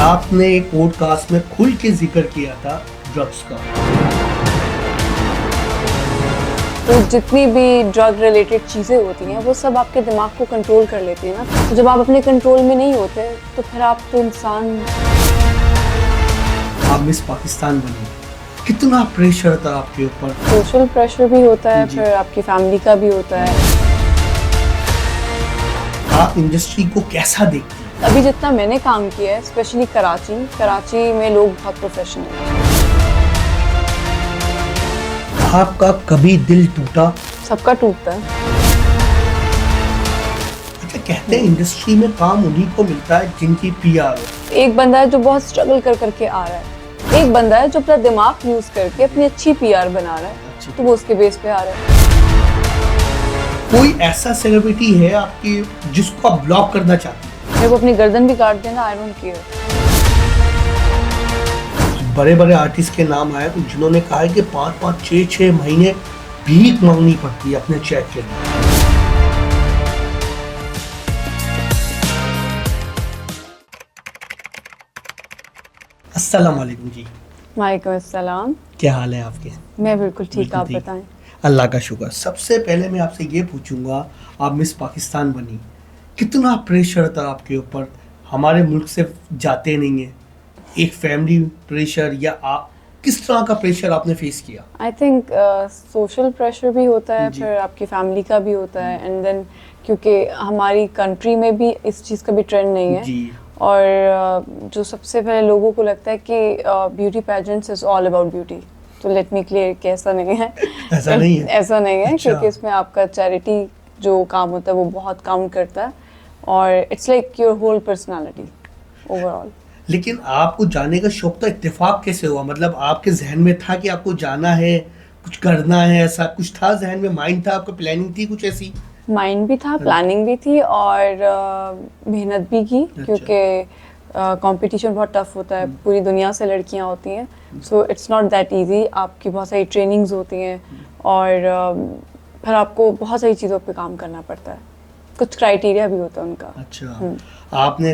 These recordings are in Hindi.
आपने एक पॉडकास्ट में खुल के जिक्र किया था ड्रग्स का। तो जितनी भी ड्रग रिलेटेड चीज़ें होती हैं वो सब आपके दिमाग को कंट्रोल कर लेती हैं ना। तो जब आप अपने कंट्रोल में नहीं होते तो फिर आप तो इंसान। आप मिस पाकिस्तान बनी, कितना प्रेशर था आपके ऊपर? सोशल प्रेशर भी होता है, जी। फिर आपकी फैमिली का भी होता है। आप इंडस्ट्री को कैसा देखती हैं? अभी जितना मैंने काम किया है, स्पेशली कराची में लोग बहुत प्रोफेशनल हैं। आपका कभी दिल टूटा? सबका टूटता है। अच्छा, कहते हैं इंडस्ट्री में काम उन्हीं को मिलता है जिनकी पीआर हो। एक बंदा है जो बहुत स्ट्रगल कर करके आ रहा है, एक बंदा है जो अपना दिमाग यूज करके अपनी अच्छी पीआर बना रहा है, तो वो उसके बेस पे आ रहा है। कोई ऐसा सेलिब्रिटी है आपकी जिसको आप ब्लॉक करना चाहती हैं? मेरे को अपनी गर्दन भी काट देना, आई डोंट केयर। बड़े बड़े आर्टिस्ट के नाम आए जिन्होंने कहा है कि 5-5, 6-6 महीने भीख मांगनी पड़ती है अपने चेक के लिए। अस्सलाम वालेकुम जी। वालेकुम अस्सलाम। क्या हाल है आपके? मैं बिल्कुल ठीक, बिल्कुल आप ठीक। बताएं। अल्लाह का शुक्र। सबसे पहले मैं आपसे ये पूछूंगा, आप मिस पाकिस्तान बनी, कितना प्रेशर था आपके ऊपर? हमारे मुल्क से जाते नहीं है, एक फैमिली प्रेशर या आप किस तरह का प्रेशर आपने फेस किया? आई थिंक सोशल प्रेशर भी होता है, जी। फिर आपकी फैमिली का भी होता है, एंड देन क्योंकि हमारी कंट्री में भी इस चीज़ का भी ट्रेंड नहीं है। जी। और जो सबसे पहले लोगों को लगता है कि beauty pageants is all about beauty, तो लेट मी क्लियर कि ऐसा नहीं है। ऐसा नहीं है? ऐसा नहीं है, अच्छा। क्योंकि इसमें आपका चैरिटी जो काम होता है वो बहुत काउंट करता है, और it's like your whole personality overall. लेकिन आपको जाने का शौक था, इत्तेफाक कैसे हुआ? मतलब आपके जहन में था कि आपको जाना है, कुछ करना है, ऐसा कुछ था जहन में? माइंड था आपका, प्लानिंग थी कुछ ऐसी? माइंड भी था, प्लानिंग भी थी, और मेहनत भी की, अच्छा। क्योंकि कंपटीशन बहुत टफ होता है, पूरी दुनिया से लड़कियां होती हैं, so it's not that easy. आपकी बहुत सारी ट्रेनिंग्स होती हैं, और फिर आपको बहुत सारी चीज़ों पे काम करना पड़ता है, कुछ क्राइटेरिया भी होता है उनका। अच्छा। आपने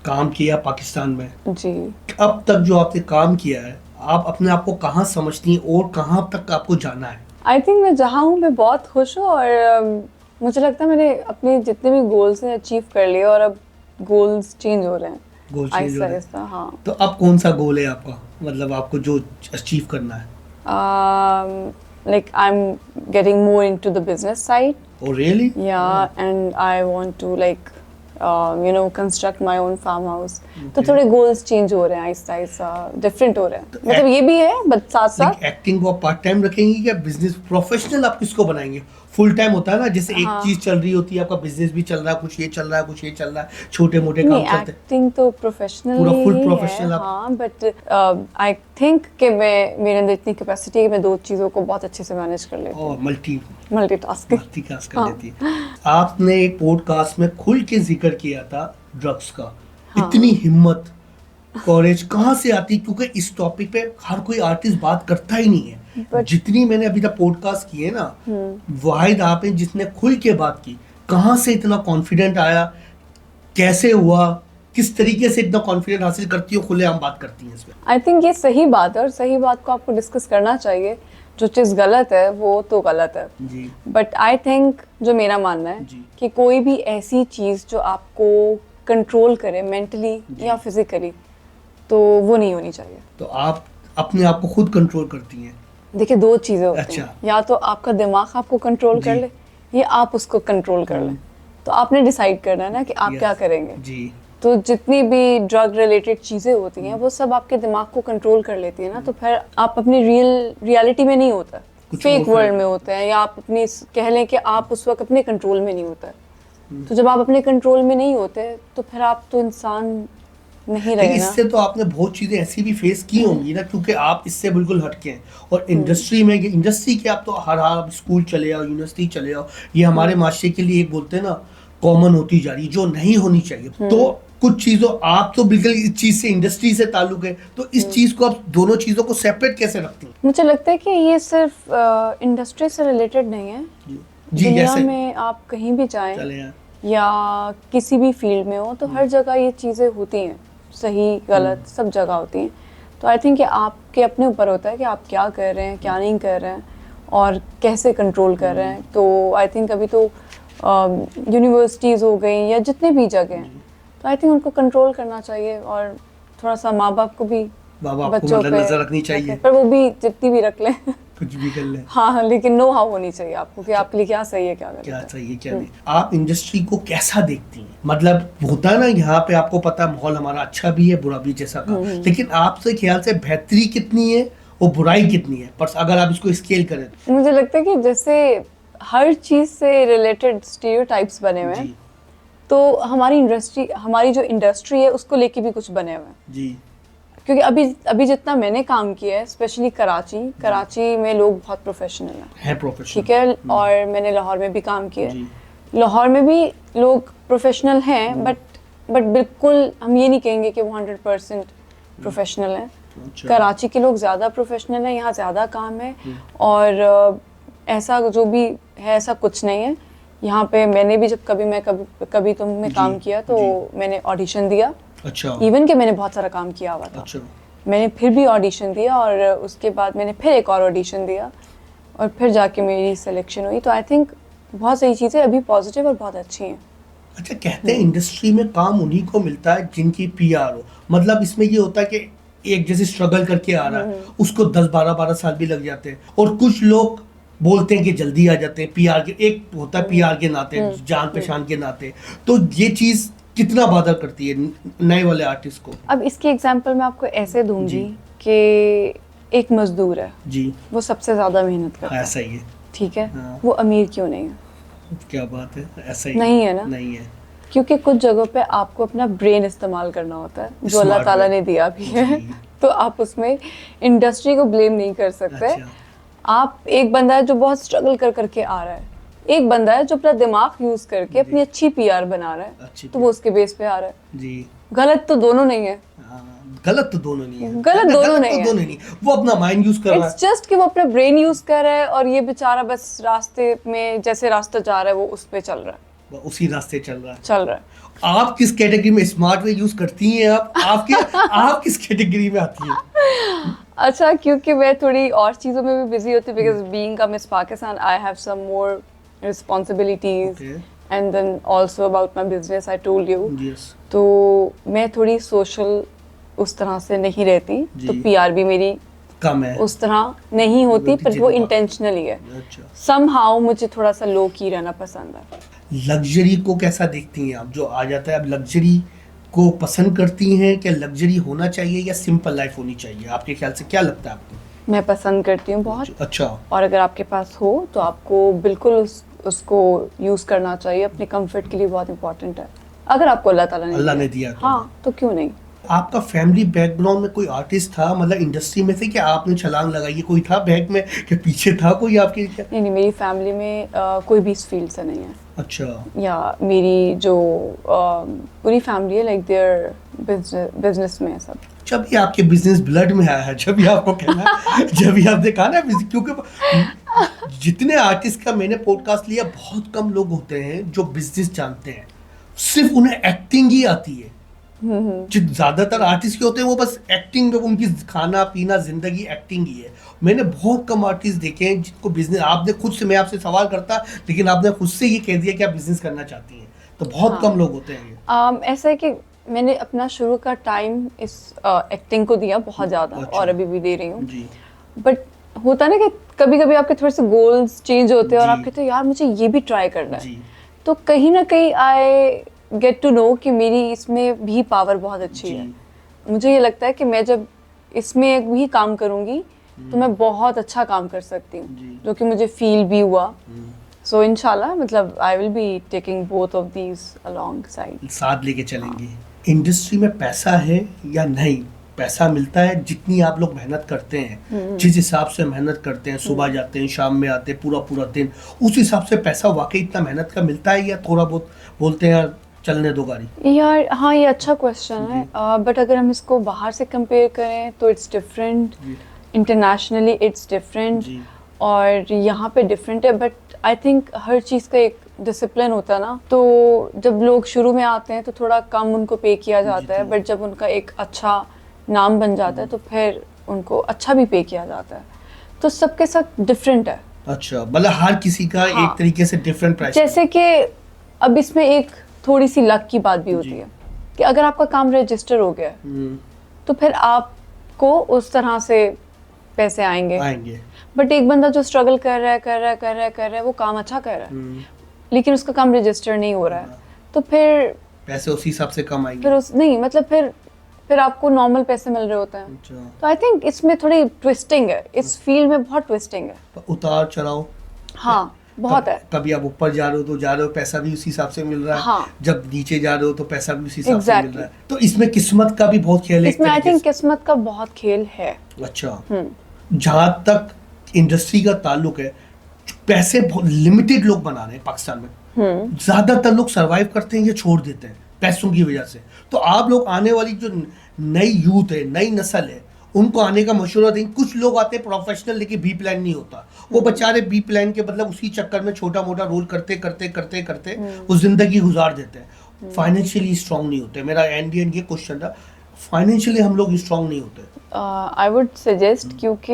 काम किया पाकिस्तान में, जी। अब तक जो आपने काम किया है, आप अपने आप को कहाँ समझती हैं और कहाँ तक आपको जाना है? आई थिंक मैं जहाँ हूँ मैं बहुत खुश हूँ, और मुझे लगता है मैंने अपने जितने भी गोल्स हैं अचीव कर लिए, और अब गोल्स चेंज हो रहे हैं गोल चेंज हो रहा है। आहिस्ता। हाँ। तो अब कौन सा गोल है आपका, मतलब आपको जो अचीव करना है? Like I'm getting more into the business side. Oh really? Yeah, and I want to like construct my own farm house. तो Okay. थोड़े goals change हो रहे हैं आहिस्ता आहिस्ता, डिफरेंट हो रहे हैं, मतलब ये भी है, बट साथ साथ एक्टिंग को पार्ट टाइम रखेंगी या बिजनेस प्रोफेशनल आप किसको बनाएंगे? फुल टाइम होता है ना, जैसे एक हाँ। चीज चल रही होती है, आपका बिजनेस भी चल रहा है, कुछ ये चल रहा है, कुछ ये चल रहा है, छोटे मोटे काम नहीं, चलते हैं। एक्टिंग तो प्रोफेशनल पूरा full ही professional है, आप- हाँ, बट आई थिंक कि मेरे अंदर इतनी कैपेसिटी है कि मैं दो चीज़ों को बहुत अच्छे से मैनेज कर लेती हूँ, और मल्टीटास्किंग। मल्टीटास्क कर हाँ। लेती है। आपने एक पॉडकास्ट में खुल के जिक्र किया था ड्रग्स का। हाँ। इतनी हिम्मत, कॉलेज कहाँ से आती? क्योंकि इस टॉपिक पे हर कोई आर्टिस्ट बात करता ही नहीं है। But- जितनी मैंने अभी तक पॉडकास्ट किए ना, वाहिद आप हैं जिसने खुल के बात की। कहाँ से इतना कॉन्फिडेंट आया, कैसे हुआ, किस तरीके से इतना कॉन्फिडेंट हासिल करती हो, खुलेआम बात करती हैं इसमें? आई थिंक ये सही बात है, और सही बात को आपको डिस्कस करना चाहिए। जो चीज़ गलत है वो तो गलत है, जी। बट आई थिंक जो मेरा मानना है जी। कि कोई भी ऐसी चीज़ जो आपको कंट्रोल करे मेंटली या फिजिकली, तो वो नहीं होनी चाहिए। तो आप अपने आप को खुद कंट्रोल करती हैं? देखिए, दो चीज़ें होती अच्छा। हैं, या तो आपका दिमाग आपको कंट्रोल कर जी। ले, या आप उसको कंट्रोल कर लें। तो आपने डिसाइड करना है ना कि आप क्या Yes. करेंगे। जी। तो जितनी भी ड्रग रिलेटेड चीज़ें होती हैं वो सब आपके दिमाग को कंट्रोल कर लेती है ना, तो फिर आप अपनी रियलिटी में नहीं होता, कुछ फेक और वर्ल्ड में होते हैं, या आप अपनी कह लें कि आप उस वक्त अपने कंट्रोल में नहीं होता है। तो जब आप अपने कंट्रोल में नहीं होते तो फिर आप तो इंसान नहीं रहे ना। इससे तो आपने बहुत चीजें ऐसी भी फेस की होंगी ना, क्योंकि आप इससे बिल्कुल हटके हैं। और इंडस्ट्री में, इंडस्ट्री के आप तो हर हाल स्कूल चले आओ, यूनिवर्सिटी चले आओ, ये हमारे माशरे के लिए एक बोलते हैं ना कॉमन होती जा रही, जो नहीं होनी चाहिए। तो कुछ चीजों, आप तो बिल्कुल इस चीज से, इंडस्ट्री से ताल्लुक है, तो इस चीज को आप दोनों चीजों को सेपरेट कैसे रखती हैं? मुझे लगता है कि ये सिर्फ इंडस्ट्री से रिलेटेड नहीं है। जी। दुनिया जैसे में आप कहीं भी जाएं चले हैं। या किसी भी फील्ड में हो, तो हर जगह ये चीज़ें होती हैं। सही गलत सब जगह होती हैं। तो आई थिंक आपके अपने ऊपर होता है कि आप क्या कर रहे हैं, क्या नहीं कर रहे हैं और कैसे कंट्रोल कर रहे हैं। तो आई थिंक अभी तो यूनिवर्सिटीज़ हो गई या जितने भी जगह हैं, तो आई थिंक उनको कंट्रोल करना चाहिए और थोड़ा सा माँ बाप को भी बाबा आपको बच्चों मतलब पे नजर रखनी चाहिए, पर वो भी जितनी भी रख लें कुछ भी कर ले, हाँ, लेकिन नो हाउ होनी चाहिए आपको कि आपके लिए क्या सही है क्या गलत क्या है। चाहिए क्या नहीं। आप इंडस्ट्री को कैसा देखती हैं? मतलब होता है ना, यहाँ पे आपको पता है माहौल हमारा अच्छा भी है बुरा भी, जैसा कहा, लेकिन आपसे ख्याल से बेहतरी कितनी है और बुराई कितनी है, पर अगर आप इसको स्केल करें तो? मुझे लगता है कि जैसे हर चीज़ से रिलेटेड स्टीरियोटाइप्स बने हुए हैं, जी तो हमारी जो इंडस्ट्री है उसको लेके भी कुछ बने हुए हैं। जी क्योंकि अभी जितना मैंने काम किया है, स्पेशली कराची में लोग बहुत प्रोफेशनल हैं, प्रोफेशनल, ठीक है। और मैंने लाहौर में भी काम किया जी है, लाहौर में भी लोग प्रोफेशनल हैं, बट बिल्कुल हम ये नहीं कहेंगे कि वो 100% प्रोफेशनल हैं। अच्छा, कराची के लोग ज़्यादा प्रोफेशनल हैं, यहाँ ज़्यादा काम है और ऐसा जो भी है ऐसा कुछ नहीं है यहाँ पे। मैंने भी जब कभी तुम में जी, काम किया तो मैंने ऑडिशन दिया, अच्छा इवन कि मैंने बहुत सारा काम किया हुआ था, अच्छा, मैंने फिर भी ऑडिशन दिया और उसके बाद मैंने फिर एक और ऑडिशन दिया और फिर जाके मेरी सिलेक्शन हुई। तो आई थिंक बहुत सही चीज़ें अभी पॉजिटिव और बहुत अच्छी हैं। अच्छा। कहते हैं इंडस्ट्री में काम उन्हीं को मिलता है जिनकी पीआर हो, मतलब इसमें ये होता है कि एक जैसे स्ट्रगल करके आ रहा है उसको 10-12 साल भी लग जाते हैं, और कुछ लोग बोलते हैं कि जल्दी आ जाते हैं पीआर के, एक होता है पीआर के नाते, जान पहचान के नाते। तो ये चीज कितना बाधा करती है नए वाले आर्टिस्ट को? अब इसकी एग्जांपल मैं आपको ऐसे दूंगी कि एक मजदूर है जी, वो सबसे ज़्यादा मेहनत करता है, ऐसा ही है, ठीक है, हाँ। वो अमीर क्यों नहीं है? क्या बात है, ऐसा ही नहीं है ना? नहीं है, क्योंकि कुछ जगहों पे आपको अपना ब्रेन इस्तेमाल करना होता है जो अल्लाह Smart ताला brain। ने दिया भी है जी। तो आप उसमें इंडस्ट्री को ब्लेम नहीं कर सकते। अच्छा, आप एक बंदा है जो बहुत स्ट्रगल करके आ रहा है, एक बंदा है जो अपना दिमाग यूज करके अपनी अच्छी पीआर बना रहा है, अच्छी तो वो उसके बेस पे आ रहा है। जी, गलत तो दोनों नहीं है, हाँ, गलत तो दोनों नहीं है, गलत दोनों नहीं तो है। दोनों नहीं, वो अपना माइंड यूज कर रहा इट्स जस्ट कि वो अपना ब्रेन यूज कर रहा है और ये बेचारा बस रास्ते में जैसे रास्ता जा रहा है वो उस पे चल रहा है, उसी रास्ते चल रहा है। है। आप किस कैटेगरी में स्मार्ट वे यूज करती हैं? आप किस कैटेगरी में आती हैं? अच्छा, क्योंकि मैं थोड़ी और चीज़ों में भी बिजी होती हूँ, because being a miss Pakistan I have some more responsibilities Okay. And then also about my business I told you. Yes. तो मैं थोड़ी सोशल उस तरह से नहीं रहती, तो जी। पीआर भी मेरी कम है, उस तरह नहीं होती, पर जी, वो जी, इंटेंशनली है। अच्छा। समहाउ मुझे थोड़ा सा लो की रहना पसंद है। लग्जरी को कैसा देखती हैं आप? जो आ जाता है, अब लग्जरी को पसंद करती हैं? क्या लग्जरी होना चाहिए या सिंपल लाइफ होनी चाहिए? आपके ख्याल से क्या लगता है आपको? मैं पसंद करती हूँ बहुत, अच्छा, और अगर आपके पास हो तो आपको बिल्कुल उसको यूज़ करना चाहिए, अपने कंफर्ट के लिए बहुत इंपॉर्टेंट है। अगर आपको अल्लाह ने दिया तो। हाँ, तो क्यों नहीं। आपका फैमिली बैकग्राउंड में कोई आर्टिस्ट था, मतलब इंडस्ट्री में से, कि आपने छलांग लगाई है? कोई था बैक में कि पीछे था कोई आपके? क्या? नहीं, मेरी फैमिली में कोई भी इस फील्ड से नहीं है। अच्छा, या मेरी जो पूरी फैमिली है लाइक देयर बिजनेस में है सब। जब ये आपके बिजनेस ब्लड में आया है, जब ये आपको कहना है, जब ये आपने कहा ना, क्योंकि जितने आर्टिस्ट का मैंने पॉडकास्ट लिया, बहुत कम लोग होते हैं जो बिजनेस जानते हैं, सिर्फ उन्हें एक्टिंग ही आती है। जो ज्यादातर आर्टिस्ट के होते हैं वो बस एक्टिंग में, उनकी खाना पीना जिंदगी एक्टिंग ही है। मैंने बहुत कम आर्टिस्ट देखे हैं जिनको बिजनेस, आपने खुद से, मैं आपसे सवाल करता लेकिन आपने खुद से ये कह दिया कि आप बिजनेस करना चाहती हैं, तो बहुत कम लोग होते हैं ये। ऐसा है कि मैंने अपना शुरू का टाइम इस एक्टिंग को दिया बहुत ज़्यादा, अच्छा। और अभी भी दे रही हूँ। जी, बट होता है ना कि कभी कभी आपके थोड़े से गोल्स चेंज होते हैं और जी। आप कहते हो यार मुझे ये भी ट्राई करना है। जी, तो कहीं ना कहीं आई गेट टू नो कि मेरी इसमें भी पावर बहुत अच्छी जी। है। मुझे ये लगता है कि मैं जब इसमें भी काम करूँगी तो मैं बहुत अच्छा काम कर सकती जी। हूँ, जो कि मुझे फील भी हुआ। सो इंशाल्लाह, मतलब I will be taking both of these along side, साथ लेके चलेंगे। इंडस्ट्री में पैसा है या नहीं? पैसा मिलता है जितनी आप लोग मेहनत करते हैं, जिस हिसाब से मेहनत करते हैं, सुबह जाते हैं शाम में आते हैं, पूरा पूरा दिन, उस हिसाब से पैसा वाकई इतना मेहनत का मिलता है, या थोड़ा बहुत बोलते हैं यार चलने दो गाड़ी? यार हाँ, ये अच्छा क्वेश्चन है, बट अगर हम इसको बाहर से कंपेयर करें तो it's different, internationally it's different, जी। और यहाँ पे डिफरेंट है। बट आई थिंक हर चीज़ का एक डिसिप्लिन होता है ना, तो जब लोग शुरू में आते हैं तो थोड़ा कम उनको पे किया जाता है, बट जब उनका एक अच्छा नाम बन जाता है तो फिर उनको अच्छा भी पे किया जाता है। तो सबके साथ डिफरेंट है। अच्छा, मतलब हर किसी का हाँ। एक तरीके से डिफरेंट प्राइस। जैसे कि अब इसमें एक थोड़ी सी लक की बात भी होती है कि अगर आपका काम रजिस्टर हो गया है तो फिर आपको उस तरह से पैसे आएंगे। बट एक बंदा जो स्ट्रगल कर रहा है वो काम अच्छा कर रहा है लेकिन उसका काम रजिस्टर नहीं हो रहा है, तो फिर पैसे उसी हिसाब से कम आएंगे। फिर उस नहीं मतलब फिर आपको नॉर्मल पैसे मिल रहे होते हैं। अच्छा। तो आई थिंक इसमें थोड़ी ट्विस्टिंग है, इस फील्ड में बहुत ट्विस्टिंग है। उतार चढ़ाव। हाँ बहुत है। कभी आप ऊपर जा रहे हो तो जा रहे हो, पैसा भी उसी हिसाब से मिल रहा है। हाँ। जब नीचे जा रहे हो तो पैसा भी उसी हिसाब से मिल Exactly. रहा है। तो इसमें किस्मत का भी बहुत खेल है। इसमें आई थिंक किस्मत का बहुत खेल है। अच्छा। जहाँ तक इंडस्ट्री का ताल्लुक है, पैसे बहुत लिमिटेड लोग बना रहे हैं पाकिस्तान में। ज्यादातर लोग सरवाइव करते हैं या छोड़ देते हैं पैसों की वजह से। तो आप लोग आने वाली जो नई यूथ है, नई नस्ल है, उनको आने का मशवरा दें। कुछ लोग आते हैं प्रोफेशनल लेके बी प्लान नहीं होता, वो बेचारे बी प्लान के मतलब उसी चक्कर में छोटा मोटा रोल करते करते वो जिंदगी गुजार देते हैं। फाइनेंशियली स्ट्रांग नहीं होते। मेरा एंड ये क्वेश्चन था, फाइनेंशियली हम लोग स्ट्रांग नहीं होते। आई वुड सजेस्ट, क्योंकि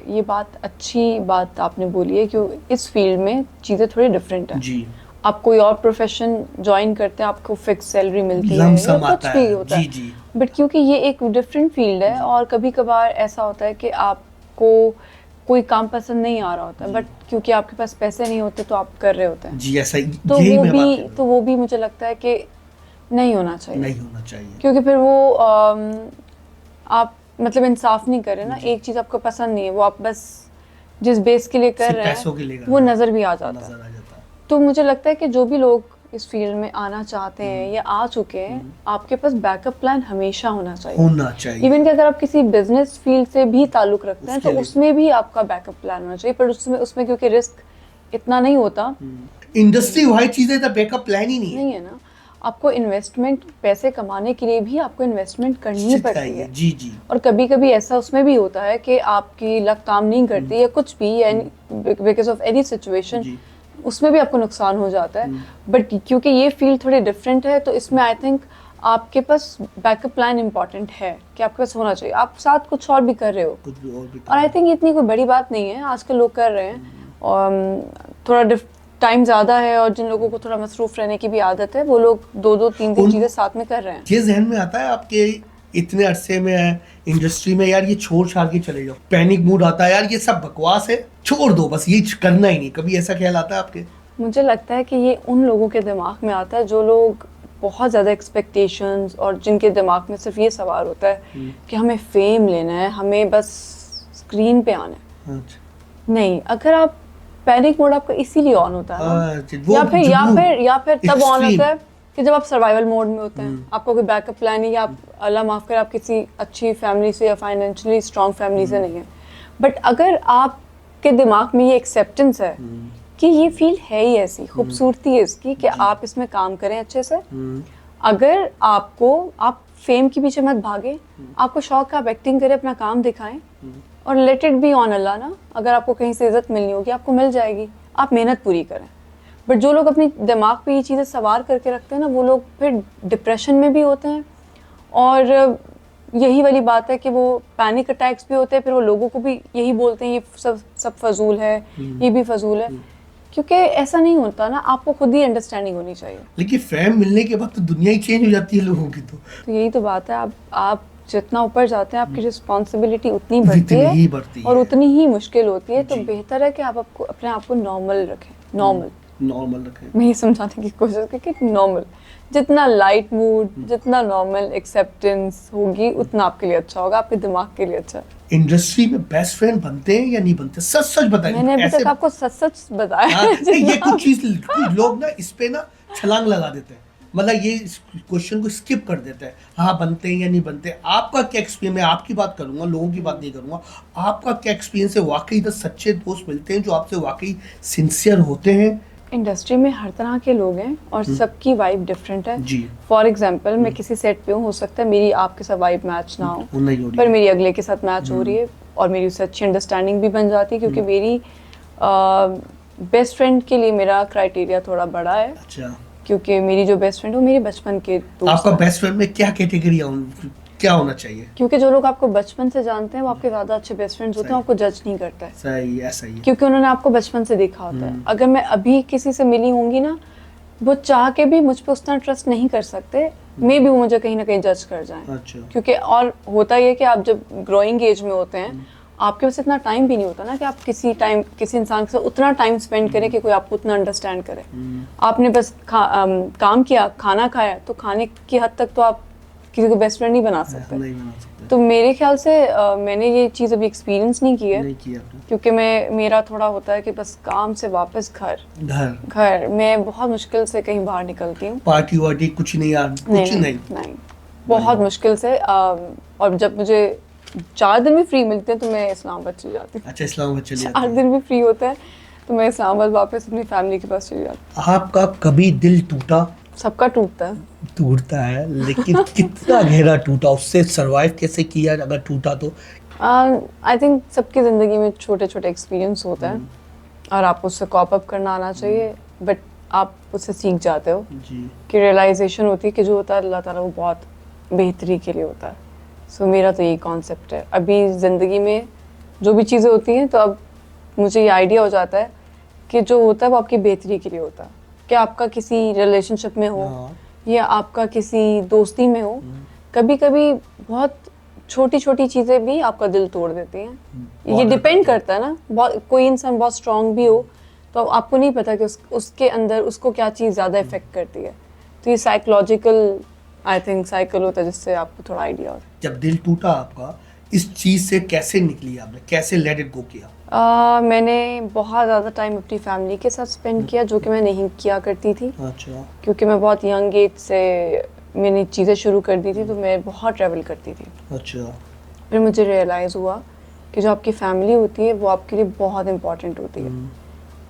ये बात अच्छी बात आपने बोली है, क्योंकि इस फील्ड में चीज़ें थोड़ी डिफरेंट हैं जी। आप कोई और प्रोफेशन ज्वाइन करते हैं, आपको फिक्स सैलरी मिलती है लमसम या कुछ आता भी है। होता जी है, जी। बट क्योंकि ये एक डिफरेंट फील्ड है और कभी कभार ऐसा होता है कि आपको कोई काम पसंद नहीं आ रहा होता है, बट क्योंकि आपके पास पैसे नहीं होते तो आप कर रहे होते हैं। जी ऐसा ही, तो यही वो मैं बात कर रहा हूँ। भी तो वो भी मुझे लगता है कि नहीं होना चाहिए। नहीं होना चाहिए, क्योंकि फिर वो आप मतलब इंसाफ नहीं कर रहे ना। एक चीज़ आपको पसंद नहीं है, वो आप बस जिस बेस के लिए कर सिर्फ रहे पैसों के लिए हैं कर वो रहे हैं। नज़र भी आ जाता है। नजर आ जाता है। तो मुझे लगता है कि जो भी लोग इस फील्ड में आना चाहते हैं या आ चुके हैं, आपके पास बैकअप प्लान हमेशा होना चाहिए। होना चाहिए। इवन कि अगर आप किसी बिजनेस फील्ड से भी ताल्लुक रखते हैं उसके तो लिए। उसमें भी आपका बैकअप प्लान होना चाहिए, पर उसमें क्योंकि रिस्क इतना नहीं होता, इंडस्ट्री वाइड चीजें तो बैकअप प्लान ही नहीं है। नहीं है ना। आपको इन्वेस्टमेंट, पैसे कमाने के लिए भी आपको इन्वेस्टमेंट करनी पड़ती है। जी जी। और कभी कभी ऐसा उसमें भी होता है कि आपकी लक काम नहीं करती या कुछ भी, बिकॉज ऑफ एनी सिचुएशन, जी। उसमें भी आपको नुकसान हो जाता है। बट क्योंकि ये फील्ड थोड़ी डिफरेंट है तो इसमें आई थिंक आपके पास बैकअप प्लान इंपॉर्टेंट है कि आपके पास होना चाहिए। आप साथ कुछ और भी कर रहे हो, कुछ भी और भी और आई थिंक इतनी कोई बड़ी बात नहीं है, आजकल लोग कर रहे हैं। और थोड़ा टाइम ज़्यादा है और जिन लोगों को थोड़ा मसरूफ रहने की भी आदत है, वो लोग दो तीन चीज़ें साथ में कर रहे हैं। ये जहन में आता है आपके इतने अरसे में है इंडस्ट्री में, यार ये छोड़ छाड़ के चले जाओ, पैनिक मूड आता है, यार ये सब बकवास है, छोड़ दो, बस ये करना ही नहीं, कभी ऐसा ख्याल आता है आपके? मुझे लगता है कि ये उन लोगों के दिमाग में आता है जो लोग बहुत ज़्यादा एक्सपेक्टेशंस और जिनके दिमाग में सिर्फ ये सवाल होता है कि हमें फेम लेना है, हमें बस स्क्रीन पे आना है। अच्छा। नहीं, अगर आप पैनिक मोड आपका इसीलिए ऑन होता है ना, या फिर तब ऑन होता है कि जब आप सर्वाइवल मोड में होते हैं, आपको कोई बैकअप प्लान नहीं, या आप अल्लाह माफ़ करे आप किसी अच्छी फैमिली से या फाइनेंशियली स्ट्रॉन्ग फैमिली से नहीं है, बट अगर आपके दिमाग में ये एक्सेप्टेंस है कि ये फील्ड है ही ऐसी, खूबसूरती है इसकी कि आप इसमें काम करें अच्छे से। अगर आप फेम के पीछे मत भागे, आपको शौक है आप एक्टिंग करें, अपना काम दिखाएं और लेट इट बी ऑन अल्लाह ना। अगर आपको कहीं से इज्जत मिलनी होगी आपको मिल जाएगी, आप मेहनत पूरी करें। बट जो लोग अपनी दिमाग पे ये चीज़ें सवार करके रखते हैं ना, वो लोग फिर डिप्रेशन में भी होते हैं, और यही वाली बात है कि वो पैनिक अटैक्स भी होते हैं, फिर वो लोगों को भी यही बोलते हैं ये सब फजूल है, ये भी फजूल है, क्योंकि ऐसा नहीं होता ना। आपको खुद ही अंडरस्टैंडिंग होनी चाहिए। लेकिन फेम मिलने के बाद तो दुनिया ही चेंज हो जाती है लोगों की। तो यही तो बात है, आप जितना ऊपर जाते हैं आपकी रिस्पॉन्सिबिलिटी उतनी बढ़ती है और उतनी ही मुश्किल होती है। तो बेहतर है कि आप अपने आप को नॉर्मल रखें, नॉर्मल रखें। मैं ये समझाने की कोशिश की कि नॉर्मल, जितना लाइट मूड, जितना नॉर्मल एक्सेप्टेंस होगी उतना आपके लिए अच्छा होगा, आपके दिमाग के लिए अच्छा है। इंडस्ट्री में बेस्ट फ्रेंड बनते हैं या नहीं बनते? सच बताइए। मैंने अभी तक आपको सच बताया है। ये कुछ चीज लोग ना इस पे ना छलांग लगा देते हैं, मतलब ये क्वेश्चन को स्किप कर देते हैं। हाँ बनते हैं या नहीं बनते? आपका क्या एक्सपीरियंस? मैं आपकी बात करूंगा, लोगों की बात नहीं करूंगा। आपका क्या एक्सपीरियंस है? वाकई इधर सच्चे दोस्त मिलते हैं जो आपसे वाकई सिंसियर होते हैं? इंडस्ट्री में हर तरह के लोग हैं और सबकी वाइब डिफरेंट है जी। फॉर एग्जांपल मैं किसी सेट पे हूँ, हो सकता है मेरी आपके साथ वाइब मैच ना हो, पर मेरी अगले के साथ मैच हो रही है और मेरी उससे अच्छी अंडरस्टैंडिंग भी बन जाती है, क्योंकि मेरी बेस्ट फ्रेंड के लिए मेरा क्राइटेरिया थोड़ा बड़ा है, अच्छा, क्योंकि मेरी जो बेस्ट फ्रेंड वो मेरे बचपन के दोस्त आपका हैं। बेस्ट फ्रेंड में क्या कैटेगरी क्या होना चाहिए? क्योंकि जो लोग आपको बचपन से जानते हैं वो आपके ज़्यादा अच्छे बेस्ट फ्रेंड्स होते हैं, सही। आपको जज नहीं करते हैं, सही, ऐसा ही है। क्योंकि उन्होंने आपको बचपन से देखा होता है। अगर मैं अभी किसी से मिली होंगी ना, वो चाह के भी मुझ पर उतना ट्रस्ट नहीं कर सकते, मे भी वो मुझे कहीं ना कहीं जज कर जाएं। अच्छा, क्योंकि और होता ये कि आप जब ग्रोइंग एज में होते हैं, आपके पास इतना टाइम भी नहीं होता ना कि आप किसी इंसान के साथ उतना टाइम स्पेंड करें कि कोई आपको उतना अंडरस्टैंड करे। आपने बस काम किया, खाना खाया, तो खाने की हद तक तो आप किसी को बेस्ट फ्रेंड नहीं बना सकते। नहीं बना सकते। तो मेरे ख्याल से मैंने ये चीज़ अभी एक्सपीरियंस नहीं की है, नहीं किया आपने? क्योंकि मेरा थोड़ा होता है कि बस काम से वापस घर मैं बहुत मुश्किल से कहीं बाहर निकलती हूँ। पार्टी वार्टी कुछ नहीं यार, कुछ नहीं। बहुत मुश्किल से और जब मुझे 4 दिन भी फ्री मिलते हैं तो मैं इस्लामाबाद चली जाती हूँ। अच्छा, इस्लामाबाद चले 4 जाते हैं। दिन भी फ्री होता है तो मैं इस्लामाबाद वापस अपनी फैमिली के पास चली जाती आपका कभी दिल टूटा? हूँ। सबका टूटता है। टूटता है, लेकिन कितना गहरा टूटा, उससे सरवाइव कैसे किया अगर टूटा तो? आई थिंक सबकी ज़िंदगी में छोटे छोटे एक्सपीरियंस होते हैं और आपको उससे कॉप अप करना आना चाहिए, बट आप उससे सीख जाते हो जी, कि रियलाइजेशन होती है कि जो होता है अल्लाह ताला वो बहुत बेहतरी के लिए होता है। सो मेरा तो यही कॉन्सेप्ट है। अभी ज़िंदगी में जो भी चीज़ें होती हैं तो अब मुझे ये आइडिया हो जाता है कि जो होता है वो आपकी बेहतरी के लिए होता है। कि आपका किसी रिलेशनशिप में हो हाँ। या आपका किसी दोस्ती में हो, कभी कभी बहुत छोटी छोटी चीज़ें भी आपका दिल तोड़ देती हैं। ये बहुत डिपेंड करता है ना, बहुत कोई इंसान बहुत स्ट्रांग भी हो तो आपको नहीं पता कि उसके अंदर उसको क्या चीज़ ज़्यादा इफेक्ट करती है। तो ये साइकोलॉजिकल आई थिंक साइकिल होता है जिससे आपको थोड़ा आइडिया होता है। जब दिल टूटा आपका, इस चीज से कैसे निकली आपने, कैसे लेट इट गो किया? मैंने बहुत ज़्यादा टाइम अपनी फैमिली के साथ स्पेंड किया, जो कि मैं नहीं किया करती थी, अच्छा, क्योंकि मैं बहुत यंग एज से मैंने चीज़ें शुरू कर दी थी, तो मैं बहुत ट्रैवल करती थी। अच्छा, फिर मुझे रियलाइज़ हुआ कि जो आपकी फैमिली होती है वो आपके लिए बहुत इम्पोर्टेंट होती है,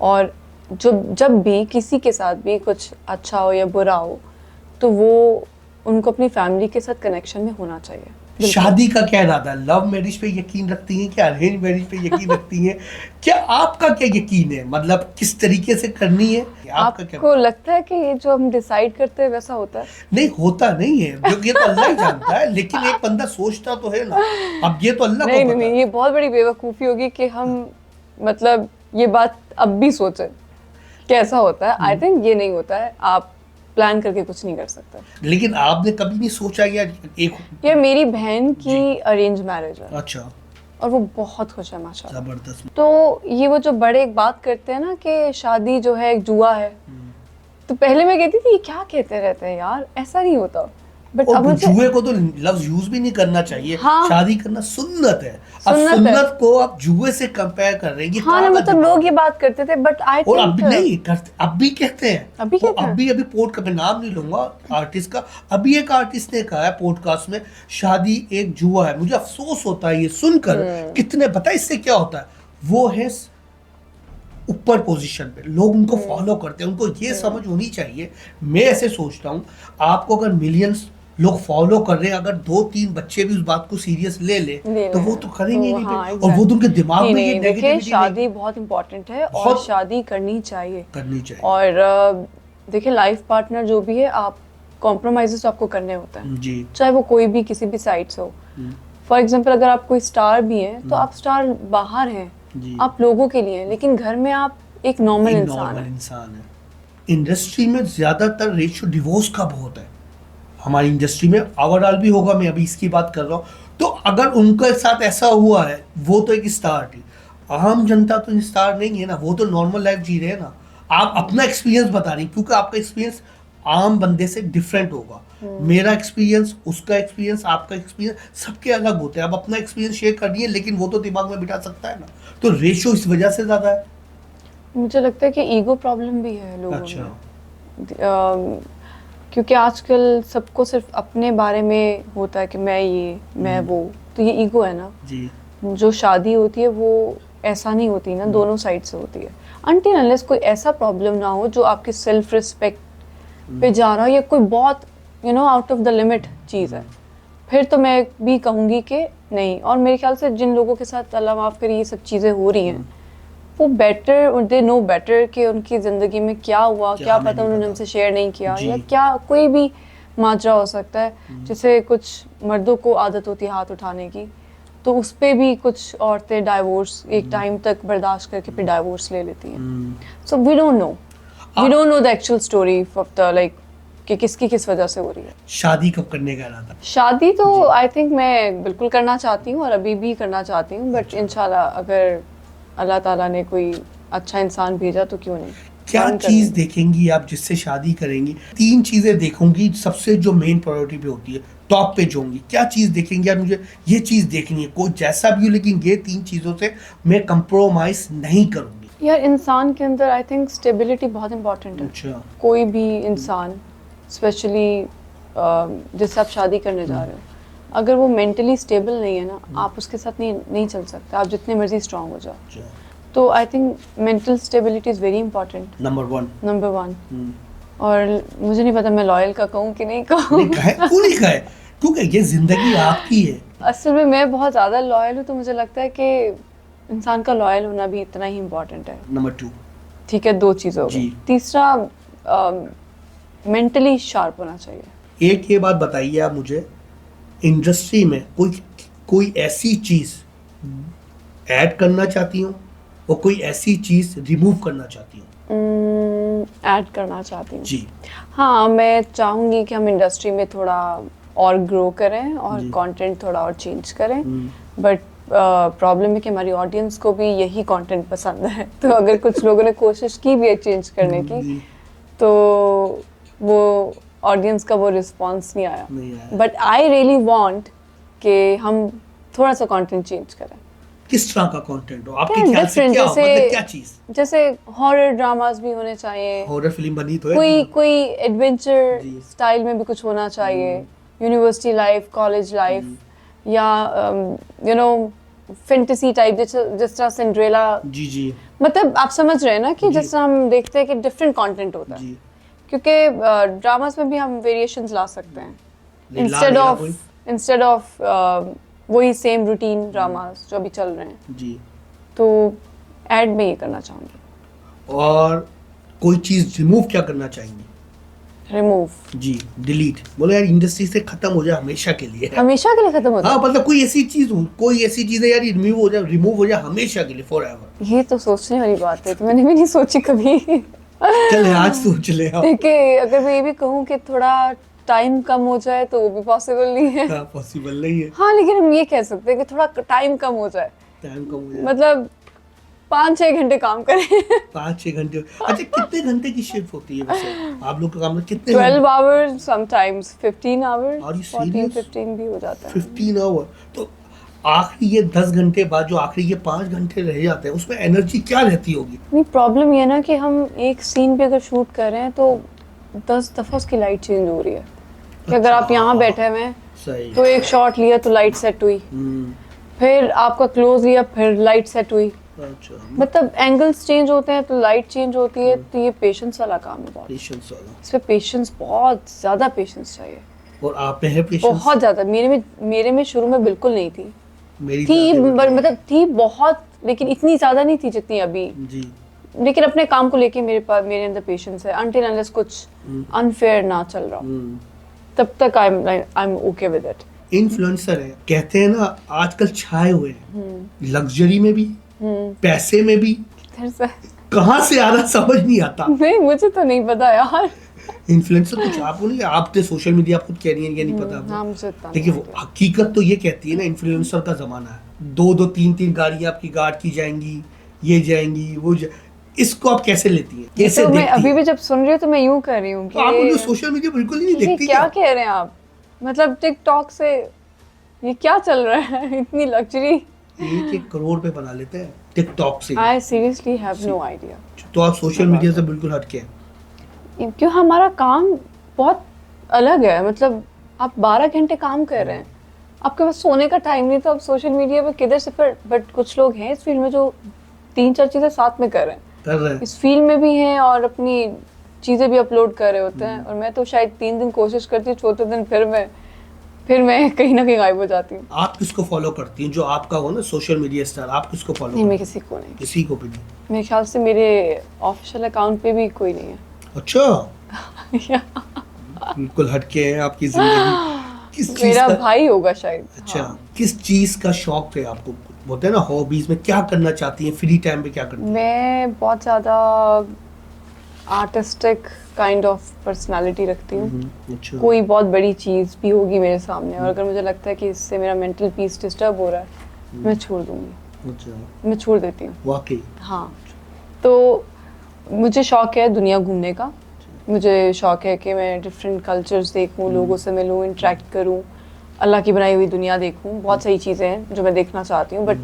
और जब भी किसी के साथ भी कुछ अच्छा हो या बुरा हो तो वो उनको अपनी फैमिली के साथ कनेक्शन में होना चाहिए। शादी का क्या इरादा है? लव मैरिज पे यकीन रखती हैं क्या अरेंज मैरिज पे यकीन रखती हैं? क्या आपका क्या यकीन है, मतलब किस तरीके से करनी है, आपका क्या? आपको लगता है कि ये जो हम डिसाइड करते हैं वैसा होता है? नहीं, होता नहीं है, जो ये तो अल्लाह ही जानता है, लेकिन एक बंदा सोचता तो है ना। अब ये तो अल्लाह को पता नहीं, है। ये बहुत बड़ी बेवकूफ़ी होगी कि हम मतलब ये बात अब भी सोचें कैसा होता है। आई थिंक ये नहीं होता है, आप प्लान करके कुछ नहीं कर सकते। लेकिन आपने कभी नहीं सोचा यार एक? ये मेरी बहन की अरेंज मैरिज है अच्छा, और वो बहुत खुश है माशाल्लाह। जबरदस्त। तो ये वो जो बड़े एक बात करते हैं ना कि शादी जो है एक जुआ है, तो पहले मैं कहती थी ये क्या कहते रहते हैं यार, ऐसा नहीं होता। बट अब और मुझे जुए को तो लफ्ज यूज भी नहीं करना चाहिए। हाँ। शादी करना सुन्नत है। अब सुन्नत है। सुन्नत को आप जुए से कंपेयर कर रहे हैं, ये हाँ ना, कहाँ का मतलब दिमाग लोग ये है? बात करते थे, बट आई और अब भी थिंक नहीं करते, अब भी कहते हैं। अभी वो कहते हैं? अभी पोर्ट का मैं नाम नहीं लूंगा आर्टिस्ट का, अभी एक आर्टिस्ट ने कहा है पॉडकास्ट में शादी एक जुआ है। मुझे अफसोस होता है ये सुनकर। कितने पता है इससे क्या होता है? वो है ऊपर पोजीशन पे, लोग उनको फॉलो करते हैं, उनको ये समझ होनी चाहिए। मैं ऐसे सोचता हूँ, आपको अगर मिलियंस लोग फॉलो कर रहे हैं, अगर 2-3 बच्चे भी उस बात को सीरियस ले ले तो वो तो करेंगे ही नहीं हाँ, पे। और वो तो उनके दिमाग में ये देखिए नेगेटिविटी शादी बहुत इंपॉर्टेंट है और बहुत शादी करनी चाहिए। चाहिए। और देखिए लाइफ पार्टनर जो भी है, आप कॉम्प्रोमाइजेस आपको करने होते हैं, जी, चाहे वो कोई भी किसी भी साइड से हो। फॉर एग्जाम्पल अगर आप कोई स्टार भी हैं तो आप स्टार बाहर हैं, जी। आप लोगों के लिए हैं, लेकिन घर में आप एक नॉर्मल इंसान नॉर्मल हैं। इंसान है। इंडस्ट्री में ज्यादातर रेशियो डिवोर्स का बहुत है। हमारी इंडस्ट्री में ओवरऑल भी होगा, मैं अभी इसकी बात कर रहा हूँ। तो अगर उनके साथ ऐसा हुआ है, वो तो एक स्टार थी, आम जनता तो स्टार नहीं है ना, वो तो नॉर्मल लाइफ जी रहे हैं ना। आप अपना एक्सपीरियंस बता रही हैं, क्योंकि आपका एक्सपीरियंस आम बंदे से डिफरेंट होगा। मेरा एक्सपीरियंस, उसका एक्सपीरियंस, आपका एक्सपीरियंस, सबके अलग होते हैं। आप अपना एक्सपीरियंस शेयर कर रही है, लेकिन वो तो दिमाग में बिठा सकता है ना। तो रेशियो इस वजह से ज्यादा है। मुझे लगता है कि ईगो प्रॉब्लम भी है लोगों अच्छा, में। क्योंकि आजकल सबको सिर्फ अपने बारे में होता है कि मैं ये मैं वो, तो ये ईगो है ना। जी, जो शादी होती है वो ऐसा नहीं होती ना, दोनों साइड से होती है। अनटिल अनलेस कोई ऐसा प्रॉब्लम ना हो जो आपकी सेल्फ रिस्पेक्ट पे जा रहा हो, या कोई बहुत आउट ऑफ द लिमिट चीज़ है, फिर तो मैं भी कहूँगी कि नहीं। और मेरे ख्याल से जिन लोगों के साथ अल्लाह माफ़ करे ये सब चीज़ें हो रही हैं, वो बेटर, दे नो बेटर कि उनकी ज़िंदगी में क्या हुआ, क्या हमें पता नहीं उन्होंने पता। हमसे शेयर नहीं किया, जी। या क्या कोई भी माजरा हो सकता है। जैसे कुछ मर्दों को आदत होती है हाथ उठाने की, तो उस पे भी कुछ औरतें डाइवोर्स एक टाइम तक बर्दाश्त करके फिर डाइवोर्स ले लेती हैं। So we don't know the actual story of the like कि किसकी किस वजह से हो रही है। शादी कब करने का इरादा? शादी तो आई थिंक मैं बिल्कुल करना चाहती हूँ और अभी भी करना चाहती हूँ, बट इंशाल्लाह अगर अल्लाह ताला ने कोई अच्छा इंसान भेजा तो क्यों नहीं। क्या plan चीज करेंगे। देखेंगी आप जिससे शादी करेंगी? 3 चीजें देखूंगी सबसे जो मेन प्रायोरिटी पे होती है, टॉप पे जो होंगी। क्या चीज देखेंगी यार, मुझे ये चीज देखनी है, कोई जैसा भी हो, लेकिन ये 3 चीजों से मैं कंप्रोमाइज नहीं करूंगी। यार इंसान के अंदर आई थिंक स्टेबिलिटी बहुत इंपॉर्टेंट है। अच्छा। कोई भी इंसान स्पेशली जिससे आप शादी करने जा रहे हो, अगर वो मेंटली स्टेबल नहीं है ना, आप उसके साथ नहीं चल सकते, आप जितने मर्जी स्ट्रांग हो जाओ। अच्छा। तो I think mental stability is very important, number 1। Number 1। और मुझे नहीं पता मैं लॉयल का कहूँ कि नहीं कहूँ। नहीं कहे, क्यों नहीं कहे? क्योंकि ये जिंदगी आपकी है। असल में मैं बहुत ज़्यादा लॉयल हूँ, तो मुझे लगता है कि इंसान का लॉयल होना भी इतना ही इम्पोर्टेंट है। नंबर 2। ठीक है, 2 चीज़ हो गई। जी। तीसरा मेंटली शार्प होना चाहिए। एक ये बात बताइए आप मुझे, इंडस्ट्री में कोई ऐसी चीज ऐड करना चाहती हूँ और कोई ऐसी चीज रिमूव करना चाहती हूँ? ऐड करना चाहती हूँ। जी। हाँ, मैं चाहूँगी कि हम इंडस्ट्री में थोड़ा और ग्रो करें और जी। कंटेंट थोड़ा और चेंज करें, बट प्रॉब्लम है कि हमारी ऑडियंस को भी यही कंटेंट पसंद है। तो अगर कुछ लोगों ने कोशिश की भी है चेंज करने की, जी। तो वो ऑडियंस का वो रिस्पॉन्स नहीं आया। नहीं आया। बट आई रियली वांट कि हम थोड़ा सा कंटेंट चेंज करें। किस तरह का कंटेंट हो आपके क्या ख्याल से? different, क्या जैसे- मतलब क्या चीज? जैसे हॉरर ड्रामास भी होने चाहिए, हॉरर फिल्म बनी तो है। कोई एडवेंचर जी। स्टाइल में भी कुछ होना चाहिए। यूनिवर्सिटी लाइफ, कॉलेज लाइफ, या यू नो फैंटेसी टाइप, जिस तरह सिंड्रेला। जी जी मतलब आप समझ रहे हैं ना कि जी। जिस तरह हम देखते हैं कि डिफरेंट कंटेंट होता है, जी। क्योंकि ड्रामास में भी हम वेरिएशंस ला सकते हैं नहीं, ला इंस्टेड लेगा ऑफ कोई। वही सेम रूटीन ड्रामास जो अभी चल रहे हैं। जी। तो ऐड में ये करना चाहूँगी। और कोई चीज रिमूव क्या करना चाहेंगे? रिमूव जी, डिलीट। बोलो यार इंडस्ट्री से खत्म हो जाए हमेशा के लिए। हमेशा के लिए खत्म होता हाँ है। मतलब कोई ऐसी चीज हो, कोई ऐसी चीज है यार रिमूव हो जाए हमेशा के लिए, फॉर एवर। ये तो सोचने वाली बात है, तो मैंने भी नहीं सोची कभी। चल आज सोच ले आप। देखिए, अगर मैं ये भी कहूँ कि थोड़ा टाइम कम हो जाए तो वो भी पॉसिबल नहीं है। हाँ पॉसिबल नहीं है। हाँ, लेकिन हम ये कह सकते हैं कि थोड़ा टाइम कम हो जाए, टाइम कम हो जाए। मतलब 5-6 घंटे काम करें। 5-6 घंटे। अच्छा कितने घंटे की शिफ्ट होती है वैसे आप लोग का काम में? कितने 12 hours, sometimes 15 Are you hours, serious? 14-15 भी हो जाता है। 15 आवर? तो आखिरी ये 10 घंटे बाद जो आखिरी ये 5 घंटे रह जाते हैं उसमें एनर्जी क्या रहती होगी? नहीं, प्रॉब्लम ये है ना कि हम एक सीन पे अगर शूट कर रहे हैं तो 10 दफ़ा उसकी लाइट चेंज हो रही है। कि अगर आप यहाँ बैठे हुए हैं सही। तो एक शॉट लिया तो लाइट सेट हुई, फिर आपका क्लोज लिया फिर लाइट सेट हुई, अच्छा। मतलब एंगल्स चेंज होते हैं तो लाइट चेंज होती है। तो ये पेशेंस वाला काम है बहुत। पेशेंस वाला। इस पे पेशेंस, बहुत ज़्यादा पेशेंस चाहिए, और आप में है पेशेंस? बहुत ज़्यादा। मेरे में शुरू में बिल्कुल नहीं थी, मेरी थी ज़्यादा होती है। मतलब थी बहुत, लेकिन इतनी ज़्यादा नहीं थी जितनी अभी। जी। लेकिन अपने काम को लेके मेरे अंदर पेशेंस है, अनटिल अनलेस कुछ अनफेयर ना चल रहा हो, तब तक I am okay with it. Influencer है, कहते हैं ना आजकल छाए हुए हैं, लग्जरी में भी, पैसे में भी। फिर से कहाँ से आ रहा समझ नहीं आता। नहीं, मुझे तो नहीं पता यार। इन्फ्लुएंसर कुछ आपको नहीं, आप तो सोशल मीडिया आप खुद कह रही हैं, ये नहीं पता आपको? हाँ, मुझे इतना देखिए नहीं वो हकीकत तो ये कहती है ना, इन्फ्लुएंसर का जमाना है। 2-2 3-3 गाड़ियां आपकी गार्ड की जाएंगी, ये जाएंगी वो इसको आप कैसे लेती हैं, पता। कैसे तो मैं देखती अभी हैं? भी जब सुन रही हूँ तो मैं यूं कर रही हूँ तो आप मुझे कि सोशल मीडिया बिल्कुल ही नहीं ये देखती क्या कह रहे हैं आप, मतलब टिकटॉक से ये क्या चल रहा है, इतनी लग्जरी। 1-1 करोड़ पे बना लेते हैं टिकटॉक से। I seriously have no idea. तो आप सोशल मीडिया से बिल्कुल हटके हैं। क्यों, हमारा काम बहुत अलग है, मतलब आप 12 घंटे काम कर रहे हैं, आपके पास सोने का टाइम नहीं, तो आप सोशल मीडिया पे किधर से फिर। बट कुछ लोग हैं इस फील्ड में जो 3-4 चीज़ें साथ में कर रहे हैं, कर रहे हैं। इस फील्ड में भी हैं और अपनी चीज़ें भी अपलोड कर रहे होते हैं। और मैं तो शायद 3 दिन कोशिश करती हूँ, चौथे दिन फिर मैं फिर मैं कहीं ना कहीं गायब हो जाती हूँ। आप किसको फॉलो करती हैं जो आपका हो ना सोशल मीडिया स्टार, आप किसको फॉलो नहीं, मैं करती किसी को नहीं। हैं? किसी को भी नहीं? मेरे ख्याल से मेरे ऑफिशियल अकाउंट पे भी कोई नहीं है। अच्छा, बिल्कुल हटके है आपकी जिंदगी। किस चीज मेरा का? भाई होगा शायद। अच्छा, हाँ। किस चीज का शौक है आपको? बोलते हैं ना हॉबीज में क्या करना चाहती हैं, फ्री टाइम में क्या करती हैं? मैं बहुत ज़्यादा आर्टिस्टिक काइंड ऑफ पर्सनालिटी रखती हूँ। अच्छा। कोई बहुत बड़ी चीज़ भी होगी मेरे सामने और अगर मुझे लगता है कि इससे मेरा मेंटल पीस डिस्टर्ब हो रहा है, मैं छोड़ दूंगी, अच्छा, मैं छोड़ देती हूँ। वाकई। हाँ, तो मुझे शौक है दुनिया घूमने का। मुझे शौक है कि मैं डिफरेंट कल्चर्स देखूं, लोगों से मिलूं, इंटरेक्ट करूं, अल्लाह की बनाई हुई दुनिया देखूं। बहुत सारी चीज़ें हैं जो मैं देखना चाहती हूँ, बट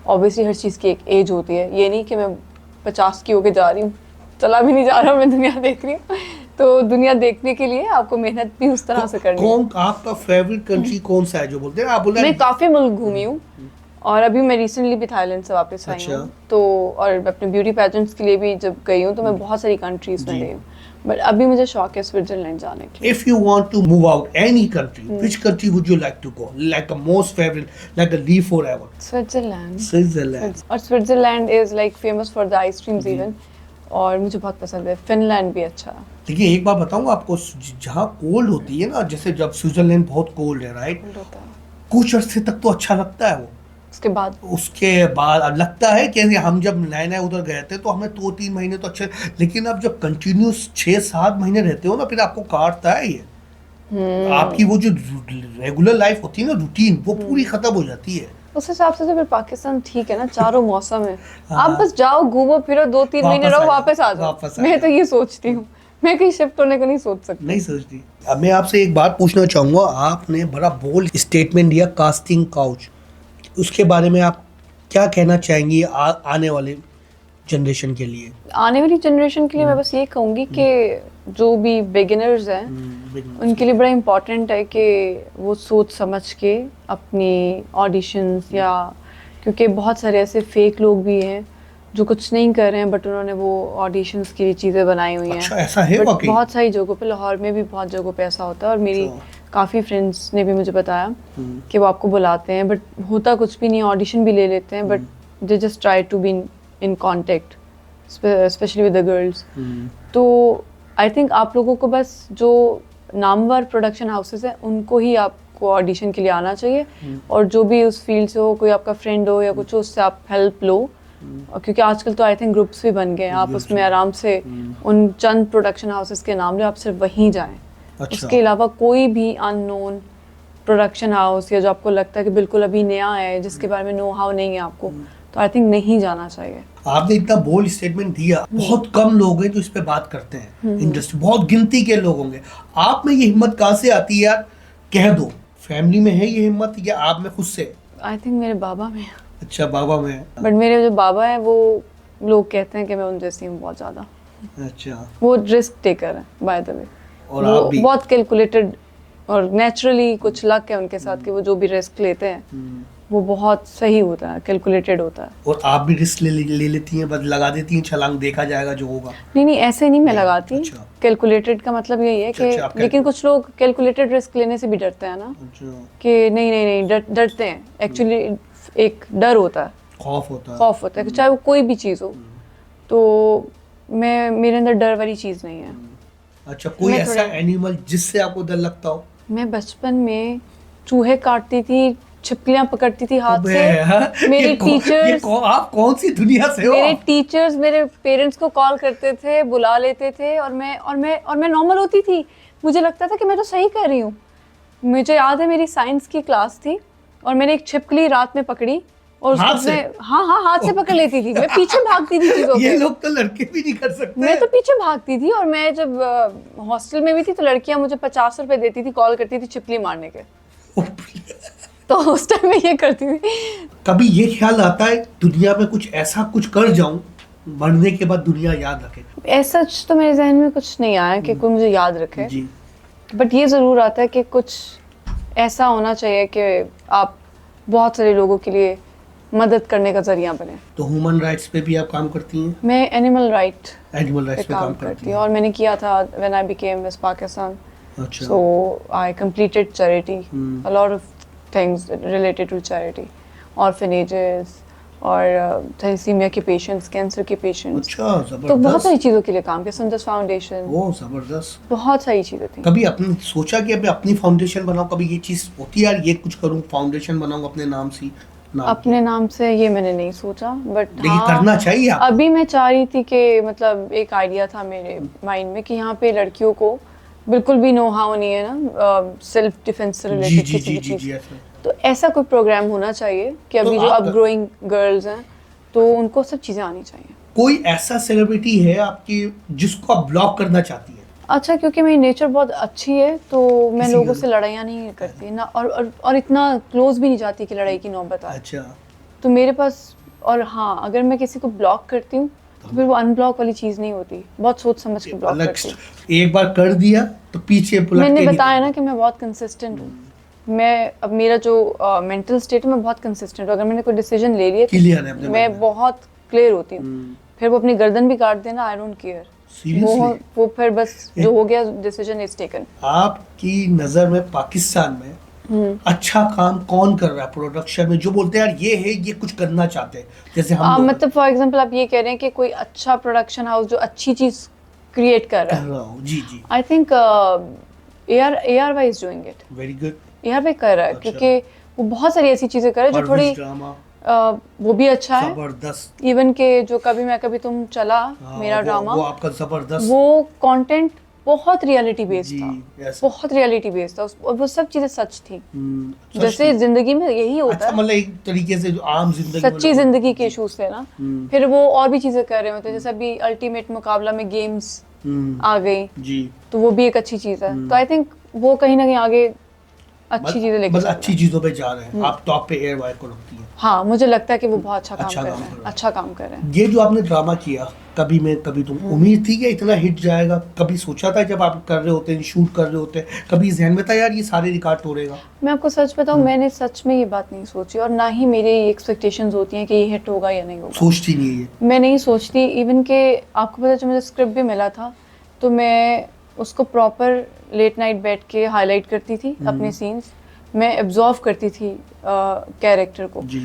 ऑब्वियसली हर चीज़ की एक एज होती है। ये नहीं कि मैं 50 की होके जा रही हूँ, चला भी नहीं जा रहा, मैं दुनिया देख रही हूँ। तो दुनिया देखने के लिए आपको मेहनत भी उस तरह से करनी है। कौन आपका फेवरेट कंट्री कौन सा है जो बोलते हैं आप बोला? मैं काफ़ी मुल्क घूमी हूँ और अभी मैं रिसेंटली भी थाईलैंड से वापस आई अच्छा। हूँ। तो और अपने ब्यूटी पैजेंट्स के लिए भी जब गई हूँ तो मैं बहुत सारी कंट्रीज में जी। गई हूँ, बट अभी मुझे शौक है स्विट्जरलैंड जाने की। If you want to move out any country, which country would you like to go? Like a most favorite, like a leave forever? Switzerland. Switzerland. और Switzerland is like famous for the ice creams even, और मुझे बहुत पसंद है। फिनलैंड भी अच्छा है। देखिए एक बात बताऊँ आपको, जहाँ कोल्ड होती है ना, जैसे जब स्विट्जरलैंड बहुत कोल्ड है राइट, Cold होता है। कुछ अरसे तक तो अच्छा लगता है वो। उसके बाद उसके बाद अब लगता है कि हम जब नए नए उधर गए थे तो हमें 2-3 महीने तो अच्छे, लेकिन अब जब कंटिन्यूस 6-7 महीने रहते हो ना फिर आपको काटता है ये। आपकी वो जो रेगुलर लाइफ होती है ना, रूटीन, वो पूरी खत्म हो जाती है। उस हिसाब से तो फिर पाकिस्तान ठीक है ना, चारों मौसम है। हाँ। आप बस जाओ, घूमो फिरो, 2-3 महीने वापस रहो, आ जाओ, वापस आ वापस जाओ। आ मैं तो जाओ। ये सोचती हूँ, मैं कहीं शिफ्ट होने को नहीं सोच सकती। नहीं सोचती। अब मैं आपसे एक बात पूछना चाहूंगा, आपने बड़ा बोल्ड स्टेटमेंट दिया कास्टिंग काउच, उसके बारे में आप क्या कहना चाहेंगी आने वाले जनरेशन के लिए? आने वाली जनरेशन के लिए मैं बस ये कहूँगी कि जो भी बिगिनर्स हैं उनके लिए बड़ा इम्पोर्टेंट है कि वो सोच समझ के अपनी ऑडिशंस, या क्योंकि बहुत सारे ऐसे फेक लोग भी हैं जो कुछ नहीं कर रहे हैं बट उन्होंने वो ऑडिशंस की चीज़ें बनाई हुई हैं। अच्छा, ऐसा है But वाकई? बहुत सारी जगहों पे, लाहौर में भी बहुत जगहों पे ऐसा होता है, और मेरी काफ़ी फ्रेंड्स ने भी मुझे बताया कि वो आपको बुलाते हैं बट होता कुछ भी नहीं, ऑडिशन भी ले लेते हैं but they just try to be in contact, specially with the girls. तो आई थिंक आप लोगों को बस जो नामवर प्रोडक्शन हाउसेस हैं उनको ही आपको ऑडिशन के लिए आना चाहिए, और जो भी उस फील्ड से हो, कोई आपका फ्रेंड हो या कुछ हो, उससे आप हेल्प लो। क्योंकि आजकल तो आई थिंक ग्रुप्स भी बन गए हैं, आप उसमें आराम से उन चंद प्रोडक्शन हाउसेस के नाम लो, आप सिर्फ वहीं जाएं। अच्छा। उसके अलावा कोई भी अननोन प्रोडक्शन हाउस या जो आपको लगता है कि बिल्कुल अभी नया है, जिसके बारे में नो हाउ नहीं है आपको, तो आई थिंक नहीं जाना चाहिए। आपने इतना बोल्ड स्टेटमेंट दिया, बहुत कम लोग हैं जो इस पे बात करते हैं, इंडस्ट्री बहुत गिनती के लोग होंगे। आप में ये हिम्मत कहाँ से आती है यार, कह दो? फैमिली में है ये हिम्मत या आप में खुद से? आई थिंक मेरे बाबा में। अच्छा, बाबा में है। बट मेरे जो बाबा हैं वो लोग कहते हैं कि मैं उन जैसी हूँ बहुत ज़्यादा। अच्छा, वो रिस्क टेकर है बाय द वे, और वो आप भी? बहुत कैलकुलेटेड, और नेचुरली कुछ लक है उनके साथ कि वो जो भी रिस्क लेते हैं वो बहुत सही होता है, कैलकुलेटेड होता है। और आप भी रिस्क ले लेती हैं, बस लगा देती हैं छलांग, देखा जाएगा जो होगा? नहीं नहीं, ऐसे नहीं मैं लगाती। अच्छा। कैलकुलेटेड का मतलब यही है कि अच्छा, आप लेकिन कुछ लोग कैलकुलेटेड रिस्क लेने से भी डरते हैं ना, अच्छा, कि नहीं नहीं नहीं, डरते हैं। एक्चुअली एक डर होता है, खौफ होता है। खौफ होता है कि चाहे वो कोई भी चीज़ हो। तो मेरे अंदर डर वाली चीज़ नहीं है। अच्छा, कोई मैं ऐसा थोड़ा- एनिमल जिससे आपको डर लगता हो? मैं बचपन में चूहे काटती थी, छिपकलियां पकड़ती थी हाथ अबे, से। मेरे टीचर्स, आप कौन सी दुनिया से हो? मेरे टीचर्स मेरे पेरेंट्स को कॉल करते थे, बुला लेते थे, और मैं नॉर्मल होती थी। मुझे लगता था कि मैं तो सही कर रही हूँ। मुझे याद है मेरी साइंस की क्लास थी और मैंने एक छिपकली रात में पकड़ी, और हाथ उसको से? मैं हाँ हाथ से पकड़ लेती थी। मैं पीछे भागती थी चीजों ये के। लोग तो लड़के भी नहीं कर सकते। मैं तो पीछे भागती थी, और मैं जब हॉस्टल में भी थी तो लड़कियां मुझे 50 रुपए देती थी, कॉल करती थी छिपकली मारने के। तो उस टाइम में ये करती थी। कभी ये ख्याल आता है दुनिया में कुछ ऐसा कुछ कर जाऊं, मरने के बाद दुनिया याद रखे? ऐसा तो मेरे जहन में कुछ नहीं आया कि कोई मुझे याद रखे, जी। बट ये ज़रूर आता है कि कुछ ऐसा होना चाहिए कि आप बहुत सारे लोगों के लिए मदद करने का जरिया बने। तो ह्यूमन राइट्स पे भी आप काम करती हैं? मैं एनिमल राइट एनिमल पे राइट्स पे काम काम करती करती हूँ, हैं? और मैंने किया था when I became miss Pakistan. अच्छा। So I completed charity, Hmm. a lot of things related to charity, orphanages और थैलेसीमिया के पेशेंट्स, कैंसर के पेशेंट्स, अच्छा, तो बहुत सारी जबरदस्त। चीज़ों के लिए काम किया, संदस फाउंडेशन, ओ जबरदस्त। बहुत सारी चीज़ें थी। कभी आपने सोचा कि अभी अपनी फाउंडेशन बनाऊं, कभी ये चीज होती है यार, ये कुछ करूं, फाउंडेशन बनाऊं अपने नाम से, नाम अपने की? नाम से ये मैंने नहीं सोचा, बट लेकिन करना चाहिए आपको। अभी मैं चाह रही थी कि मतलब एक आइडिया था मेरे माइंड में कि यहाँ पे लड़कियों को बिल्कुल भी नो हाउ नहीं है ना, सेल्फ डिफेंस से जी रिलेटेड जी किसी जी भी जी चीज़, जी ऐसा। तो ऐसा कोई प्रोग्राम होना चाहिए कि अभी तो जो आप अब ग्रोइंग गर्ल्स हैं तो उनको सब चीज़ें आनी चाहिए। कोई ऐसा सेलिब्रिटी है आपकी जिसको आप ब्लॉक करना चाहती है? अच्छा, क्योंकि मेरी नेचर बहुत अच्छी है तो मैं किसी लोगों का- से लड़ाइयाँ नहीं करती ना, और इतना क्लोज भी नहीं जाती कि लड़ाई की नौबत आए। अच्छा। तो मेरे पास, और हाँ, अगर मैं किसी को ब्लॉक करती हूँ तो फिर वो अनब्लॉक वाली चीज़ नहीं होती, बहुत सोच समझ के ब्लॉक अलग करती हूँ। एक बार कर दिया तो पीछे पलट मैंने के नहीं बताया देखना। ना कि मैं बहुत कंसिस्टेंट हूँ। मैं अब मेरा जो मेंटल स्टेट है, मैं बहुत कंसिस्टेंट हूँ। अगर मैंने कोई डिसीजन ले लिया Clear है अपने तो mind मैं में। बहुत क्लियर होती हूँ। हम्म। फिर वो अपनी गर्दन भी काट देना, आई डोंट केयर। Seriously? वो फिर बस जो हो गया, डिसीजन इज टेकन। आपकी नजर में पाकिस्तान में अच्छा काम कौन कर रहा है प्रोडक्शन में, जो बोलते हैं यार ये है, ये कुछ करना चाहते हैं, जैसे हम लोग मतलब फॉर एग्जांपल आप ये कह रहे हैं कि कोई अच्छा प्रोडक्शन हाउस जो अच्छी चीज क्रिएट कर रहा कर है। रहा हूँ। जी जी। I think AR Y is doing it. Very good. AR Y कर रहा है, अच्छा। क्योंकि वो बहुत सारी ऐसी चीजें कर रहा है जो थोड़ी ड्रामा वो भी अच्छा है। जबरदस्त। इवन के जो कभी मैं कभी तुम चला, हाँ, मेरा ड्रामा, वो आपका जबरदस्त। वो कंटेंट बहुत रियलिटी बेस्ड जी, था, yes. बहुत रियलिटी बेस्ड था, और वो सब चीजें सच थी। सच जैसे में। जिंदगी में यही होता अच्छा, है, मतलब एक तरीके से जो आम जिंदगी में सच्ची लोग- जिंदगी के इश्यूज थे ना। फिर वो और भी चीजें कर रहे होते हैं, जैसे अभी अल्टीमेट मुकाबला में गेम्स हम्म, आ गई, जी। तो वो भी एक अच्छी चीज है। तो आई थिंक वो कहीं ना कहीं आगे अच्छी बस- चीजें लेके बस चल रहा अच्छी है। चीजों पे जा रहे हैं। आप टॉप पे एयर वायर को रखती हैं। हाँ, मुझे लगता है कि वो बहुत अच्छा काम अच्छा कर काम रहे कर हैं, रहा है। अच्छा काम कर रहे हैं। ये जो आपने ड्रामा किया, कभी मैं कभी तुम, उम्मीद थी कि इतना हिट जाएगा? कभी सोचा था जब आप कर रहे होते हैं, शूट कर रहे होते हैं, कभी ज़हन में था यार ये सारे रिकॉर्ड तोड़ेगा? मैं आपको सच बताऊं, मैंने सच में ये बात नहीं सोची, और ना ही मेरी एक्सपेक्टेशंस होती हैं कि ये हिट होगा या नहीं होगा। सोचती नहीं है ये? मैं नहीं सोचती। इवन के आपको पता, जब मुझे स्क्रिप्ट भी मिला था तो मैं उसको प्रॉपर लेट नाइट बैठ के हाईलाइट करती थी अपने सीन्स, मैं एब्जॉर्व करती थी कैरेक्टर को। जी।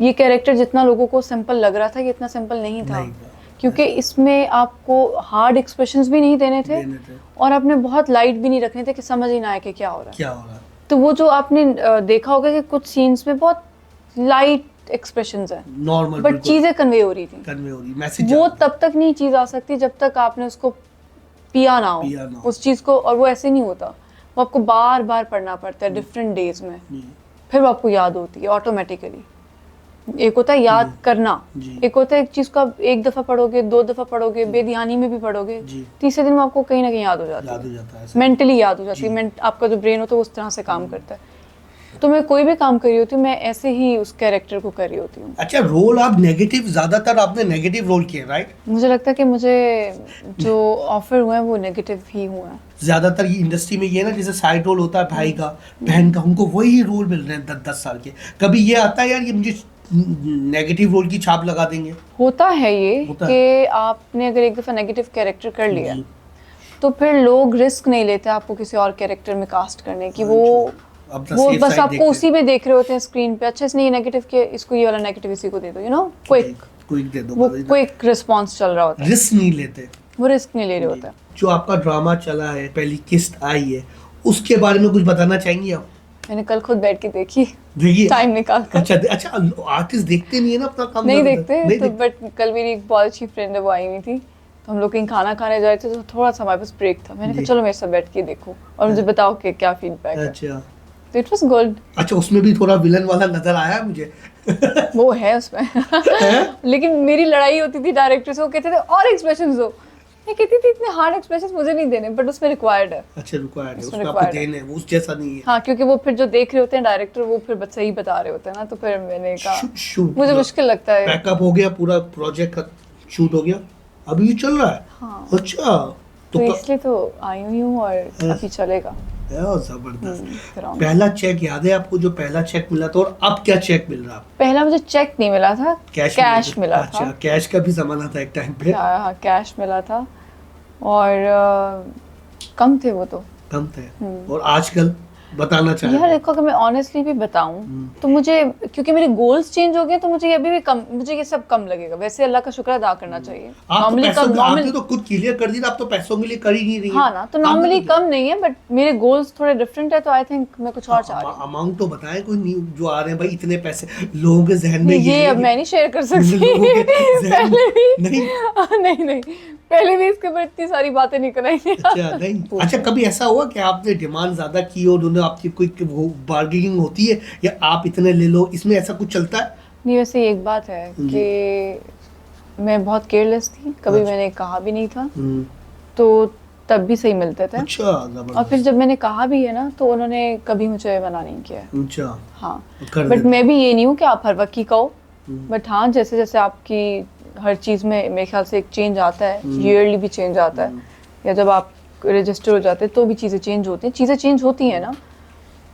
ये कैरेक्टर जितना लोगों को सिंपल लग रहा था, ये इतना सिंपल नहीं था, नहीं था। क्योंकि इसमें आपको हार्ड एक्सप्रेशंस भी नहीं देने थे, देने थे। और आपने बहुत लाइट भी नहीं रखने थे कि समझ ही ना आए कि क्या हो रहा है। क्या हो रहा है? तो वो जो आपने देखा होगा कि कुछ सीन्स में बहुत लाइट एक्सप्रेशंस हैं, नॉर्मल, बट चीजें कन्वे हो रही थी। कन्वे हो रही, मैसेज वो तब तक नहीं चीज आ सकती जब तक आपने उसको पिया ना पिया ना हो हो। उस चीज को, और वो ऐसे नहीं होता, वो आपको बार बार पढ़ना पड़ता है डिफरेंट डेज में, फिर वो आपको याद होती है ऑटोमेटिकली। एक होता है याद करना, जी। एक होता है एक चीज को आप एक दफा पढ़ोगे, 2 दफा पढ़ोगे, बेध्यानी में भी पढ़ोगे, जी। तीसरे दिन में आपको कहीं ना कहीं याद हो जाती याद है, हो जाता है ऐसा। मेंटली याद हो जाती है। आपका जो ब्रेन होता है वो उस तरह से काम करता है। तो मैं कोई भी काम कर रही होती हूँ, मैं ऐसे ही उस कैरेक्टर को कर रही होती हूँ। अच्छा, रोल आप नेगेटिव, ज्यादातर आपने नेगेटिव रोल किए, राइट? मुझे लगता है कि मुझे जो ऑफर हुआ है वो नेगेटिव ही हुआ है। ज्यादातर ये इंडस्ट्री में ये ना, जैसे साइड रोल होता है भाई का, बहन का, उनको वही रोल मिल रहे हैं 10-10 साल के। कभी ये आता है यार ये मुझे नेगेटिव रोल की छाप लगा देंगे? होता है ये होता कि आपने अगर एक दफा नेगेटिव कैरेक्टर कर लिया जी। तो फिर लोग रिस्क नहीं लेते आपको किसी और कैरेक्टर में कास्ट करने की। वो अपना वो safe बस side आपको देखते उसी में देख रहे होते हैं स्क्रीन पे। अच्छा, इसने ये नेगेटिव किया, इसको ये वाला नेगेटिव इसी को दे दो, क्विक। क्विक दे दो, वो क्विक रिस्पॉन्स चल रहा होता है, रिस्क नहीं लेते। वो रिस्क नहीं ले रहे होते हैं। जो आपका ड्रामा चला है, पहली किस्त आई है, उसके बारे में कुछ बताना चाहेंगी आप? मैंने कल खुद बैठ के देखी, देखिए, टाइम निकाल कर। अच्छा, आर्टिस्ट देखते नहीं है ना अपना काम? नहीं ज्यादातर? देखते तो, बट कल मेरी एक बहुत अच्छी फ्रेंड है, वो आई हुई थी, तो हम लोग कहीं खाना खाने जा रहे थे, तो थोड़ा सा हमारे पास ब्रेक था। मैंने कहा चलो मेरे साथ बैठ के देखो और मुझे बताओ कि क्या फीडबैक है। अच्छा। तो इट वाज गुड। अच्छा, उसमें भी थोड़ा विलन वाला नजर आया मुझे। वो है उसमें लेकिन मेरी लड़ाई होती थी डायरेक्टर से, वो कहते थे और एक्सप्रेशंस दो, मैं कहती थी इतने हार्ड एक्सप्रेशंस मुझे नहीं देने, बट उसमें रिक्वायर्ड है। अच्छा, रिक्वायर्ड है उसमें उसका, आपको required है। देना है, वो उस जैसा नहीं है। हाँ, क्योंकि वो फिर जो देख रहे होते हैं डायरेक्टर, वो फिर बस सही बता रहे होते हैं ना, तो फिर मैंने कहा शूट मुझे मुश्किल लगता है। पैकअप हो गया, पूरा प्रोजेक्ट का शूट हो गया, अभी ये चल रहा है? हाँ। अच्छा, तो इसलिए तो आई हुई हूँ और अभी चलेगा। जबरदस्त। फिर आऊंगी। पहला चेक याद है आपको, जो पहला चेक मिला था, और अब क्या चेक मिल रहा है? पहला मुझे चेक नहीं मिला था, कैश मिला अच्छा, था। कैश का भी जमाना था एक टाइम पे। हाँ, कैश मिला था, और कम थे वो तो, कम थे। और आजकल बताना यार चाहेंगे? देखो, अगर मैं ऑनेस्टली भी बताऊं तो मुझे, क्योंकि मेरे गोल्स चेंज हो गए, तो मुझे ये अभी भी कम, मुझे ये सब कम लगेगा। वैसे अल्लाह का शुक्र अदा करना चाहिए। आप तो नॉर्मली पैसों कम, आपने नॉर्मल, तो खुद क्लियर कर दी, आप तो पैसों के लिए कर ही नहीं रही हाँ ना, तो नॉर्मली कम नहीं है, बट मेरे गोल्स थोड़े डिफरेंट है, तो आई थिंक मैं कुछ और चाह रही हूँ। अमाउंट तो बताएं कोई नहीं, जो आ रहे हैं भाई इतने पैसे लोगों के जहन में ये अब मैं नहीं शेयर कर सकती। लोगों के जहन पहले भी नहीं। नहीं नहीं, पहले भी इसके ऊपर इतनी सारी बातें नहीं कराएंगे। अच्छा नहीं, अच्छा कभी ऐसा हुआ कि आपने डिमांड ज्यादा की और उन्होंने आपकी कोई वो बार्गेनिंग होती है, या आप इतने ले लो, इसमें ऐसा कुछ चलता है? नहीं, वैसे एक बात है कि मैं बहुत केयरलेस थी, कभी अच्छा। मैंने कहा भी नहीं था, हम्म, तो तब भी सही मिलते थे। अच्छा और फिर जबरदस्त। जब मैंने कहा भी है ना, तो उन्होंने कभी मुझे मना नहीं किया है। अच्छा हाँ, कर बट देते। मैं भी ये नहीं हूँ कि आप हर वक्त ही कहो, हम्म। बट हाँ, जैसे जैसे आपकी हर चीज़ में मेरे ख्याल से एक चेंज आता है, ईयरली भी चेंज आता है, या जब आप रजिस्टर हो जाते हैं तो भी चीज़ें चेंज होती हैं, चीज़ें चेंज होती हैं ना,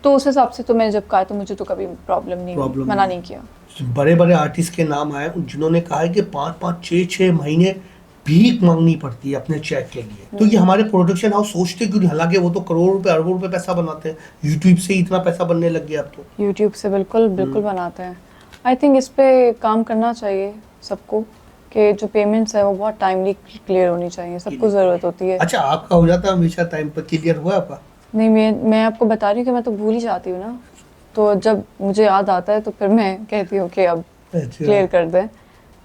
तो उस हिसाब से तो मैंने जब कहा तो मुझे तो कभी प्रॉब्लम नहीं हुई, Problem मना नहीं। नहीं किया। बड़े बड़े आर्टिस्ट के नाम आए जिन्होंने कहा है कि 5-5 6-6 महीने भीख मांगनी पड़ती है अपने चेक के लिए। तो ये हमारे प्रोडक्शन हाउस सोचते क्यों नहीं? हालांकि वो तो करोड़ों रुपए अरबों रुपए पैसा बनाते हैं, यूट्यूब से ही इतना पैसा बनने लग गया अब तो। यूट्यूब से बिल्कुल बिल्कुल बनाते हैं। आई थिंक इस पे काम करना चाहिए सबको, कि जो पेमेंट्स है वो बहुत टाइमली क्लियर होनी चाहिए, सबको ज़रूरत होती है। अच्छा आपका हो जाता है हमेशा टाइम पर क्लियर हुआ आपका? नहीं, मैं आपको बता रही हूँ कि मैं तो भूल ही जाती हूँ ना, तो जब मुझे याद आता है तो फिर मैं कहती हूँ कि अब अच्छा क्लियर कर दें।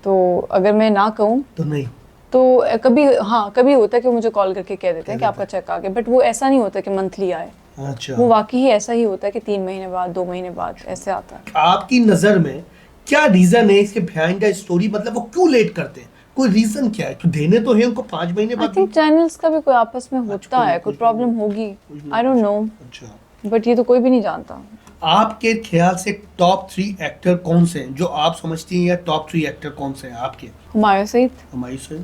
तो अगर मैं ना कहूँ तो नहीं। तो कभी, हाँ कभी होता है कि वो मुझे कॉल करके कह देते हैं कि आपका चेक आ गया, बट वो ऐसा नहीं होता कि मंथली आए, अच्छा वो वाकई ही ऐसा ही होता है कि 3 महीने बाद, 2 महीने बाद ऐसे आता है। आपकी नजर में क्या रीजन है इसके बिहाइंड द स्टोरी? मतलब वो क्यों लेट करते हैं? कोई रीजन क्या है? तो देने तो है उनको 5 महीने आई बाद। थिंक चैनल्स का भी कोई आपस में होता है, कोई कुछ- प्रॉब्लम होगी, कुछ- आई डोंट नो, अच्छा बट ये तो कोई भी नहीं जानता। आपके ख्याल से टॉप 3 एक्टर कौन से हैं जो आप समझती हैं, या टॉप 3 एक्टर कौन से हैं आपके? हुमायूं सईद, हमारी से।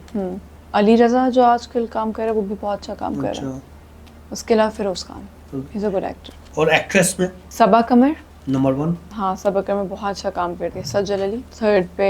अली रजा जो आजकल काम कर रहा है वो भी बहुत अच्छा काम कर रहा है। अच्छा उसके अलावा Feroze Khan, he is a good actor. और एक्ट्रेस में? सबा कमर, नंबर 1 हाँ सबा कमर बहुत अच्छा काम करती है। सज्जल अली, थर्ड पे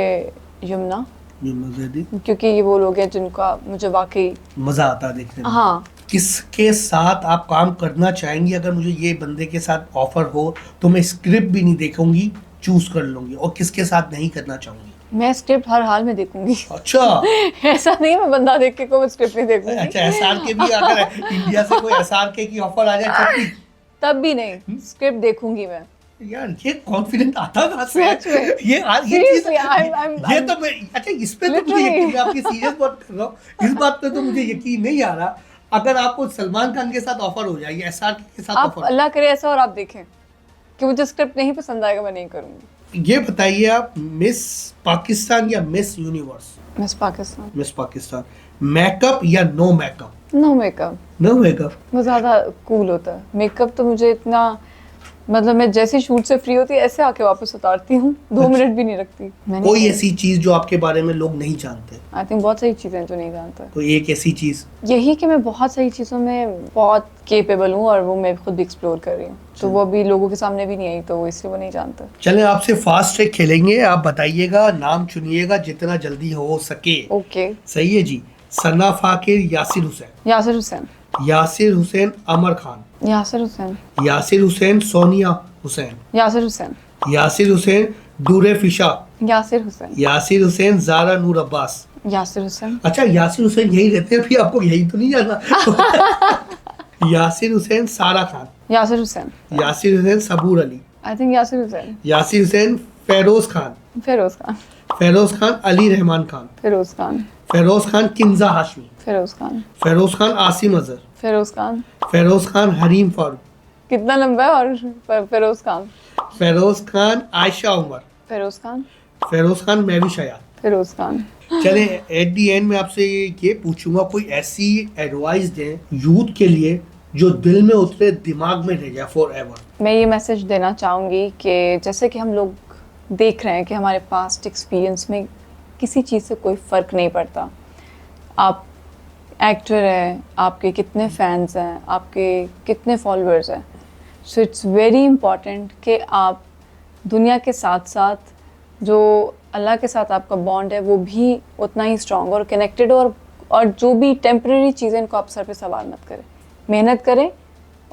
यमुना, यमुना जैदी। क्योंकि ये वो लोग हैं जिनका मुझे वाकई, मजा आता है देखने में। हाँ, किसके साथ आप काम करना चाहेंगी? अगर मुझे ये बंदे के साथ ऑफर हो तो मैं स्क्रिप्ट भी नहीं देखूंगी, चूज कर लूंगी, और किसके साथ नहीं करना चाहूंगी? मैं स्क्रिप्ट हर हाल में देखूंगी। अच्छा ऐसा नहीं मैं बंदा देख के कोई स्क्रिप्ट नहीं देखूंगी। अच्छा एसआर के भी अगर इंडिया से कोई एसआर के की ऑफर आ जाए तब भी? तब भी नहीं, स्क्रिप्ट देखूंगी मैं। यार ये कॉन्फिडेंट आता कहाँ से है? सच में। ये चीज Seriously, I'm- ये तो मैं, अच्छा इस पे तो मुझे Literally. यकीन, मैं आपकी सीरियस बात कर रहा हूँ, इस बात पे तो मुझे यकीन नहीं आ रहा। अगर आपको सलमान खान के साथ ऑफर हो जाए, एसआर के साथ आप ऑफर, अल्लाह करे ऐसा और आप देखें कि मुझे स्क्रिप्ट नहीं पसंद आएगा, मैं नहीं करूंगी। ये बताइए आप मिस पाकिस्तान या miss universe? Miss Pakistan. Miss Pakistan. Makeup या no makeup? No makeup, no makeup. वो ज़्यादा कूल होता है। मेकअप तो मुझे इतना, मतलब मैं जैसे शूट से फ्री होती है ऐसे आके वापस उतारती हूँ, 2 मिनट भी नहीं रखती। मैंने कोई ऐसी चीज जो आपके बारे में लोग नहीं जानते? आई थिंक बहुत सारी चीज़ें जो नहीं जानता। कोई एक ऐसी चीज? यही कि मैं बहुत सारी चीज़ों में बहुत केपेबल हूँ, और वो मैं खुद भी एक्सप्लोर कर रही हूँ, तो वो अभी लोगों के सामने भी नहीं आई, तो इसलिए वो नहीं जानता। चलें आपसे फास्ट ट्रैक खेलेंगे, आप बताइएगा, नाम चुनिएगा जितना जल्दी हो सके। ओके। सही है जी। सना फाकिर, यासिर हुसैन? यासिर हुसैन। यासिर हुसैन, अमर खान? यासिर हुसैन। यासिर हुसैन, सोनिया हुसैन? यासिर हुसैन। यासिर हुसैन, दूरे फिशा? यासिर हुसैन। यासिर हुसैन, जारा नूर अब्बास? यासिर हुसैन। अच्छा यासिर हुसैन यही रहते हैं, फिर आपको यही तो नहीं जाना? यासिर हुसैन, सारा खान? यासिर हुसैन। यासिर हुसैन, सबूर अली? I think Yasir Hussain. यासिर हुसैन, फेरोज खान? फिरोज खान। फेरोज खान, अली रहमान खान? फिरोज खान। फेरोज खान, किंजा हाशमी? फिरोज खान। फेरोज खान, आसिम अजहर? फिरोज खान। फेरोज खान, हरीम फारूक? कितना लंबा है? और फिरोज खान। फेरोज खान, आयशा उमर? फिरोज खान। फेरोज खान, मैं भी शया? फिरोज खान। चले एट दी एंड में आपसे ये पूछूंगा, कोई ऐसी एडवाइस दें यूथ के लिए जो दिल में उतरे, दिमाग में रह जाए फॉर एवर। मैं ये मैसेज देना चाहूँगी कि जैसे कि हम लोग देख रहे हैं कि हमारे पास्ट एक्सपीरियंस में किसी चीज़ से कोई फ़र्क नहीं पड़ता। आप एक्टर हैं, आपके कितने फैंस हैं, आपके कितने फॉलोअर्स हैं, सो इट्स वेरी इम्पॉर्टेंट कि आप दुनिया के साथ साथ जो अल्लाह के साथ आपका बॉन्ड है वो भी उतना ही स्ट्रॉन्ग और कनेक्टेड हो, और जो भी टेम्परेरी चीज़ें इनको आप सर पे सवार मत करें। मेहनत करें,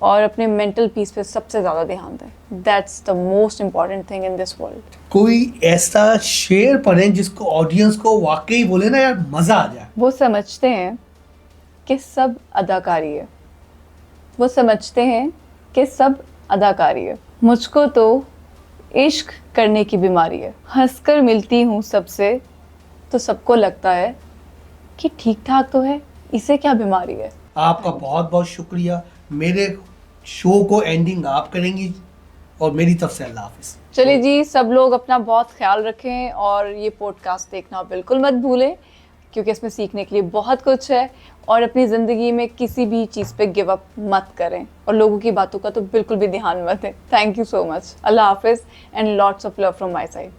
और अपने मेंटल पीस पे सबसे ज़्यादा ध्यान दें। That's the most important thing in this world. कोई ऐसा शेर पढ़ें जिसको ऑडियंस को वाकई बोले ना यार मजा आ जाए। वो समझते हैं कि सब अदाकारी है, वो समझते हैं कि सब अदाकारी है। मुझको तो इश्क करने की बीमारी है, हंसकर मिलती हूँ सबसे तो सबको लगता है कि ठीक ठाक तो है, इसे क्या बीमारी है। आपका बहुत बहुत शुक्रिया। मेरे शो को एंडिंग आप करेंगी और मेरी तरफ से अल्लाह हाफिज। चलिए जी, सब लोग अपना बहुत ख्याल रखें और ये पॉडकास्ट देखना बिल्कुल मत भूलें, क्योंकि इसमें सीखने के लिए बहुत कुछ है। और अपनी ज़िंदगी में किसी भी चीज़ पे गिव अप मत करें और लोगों की बातों का तो बिल्कुल भी ध्यान मत दें। Thank you so much. अल्लाह हाफिज़ and lots of love from my side.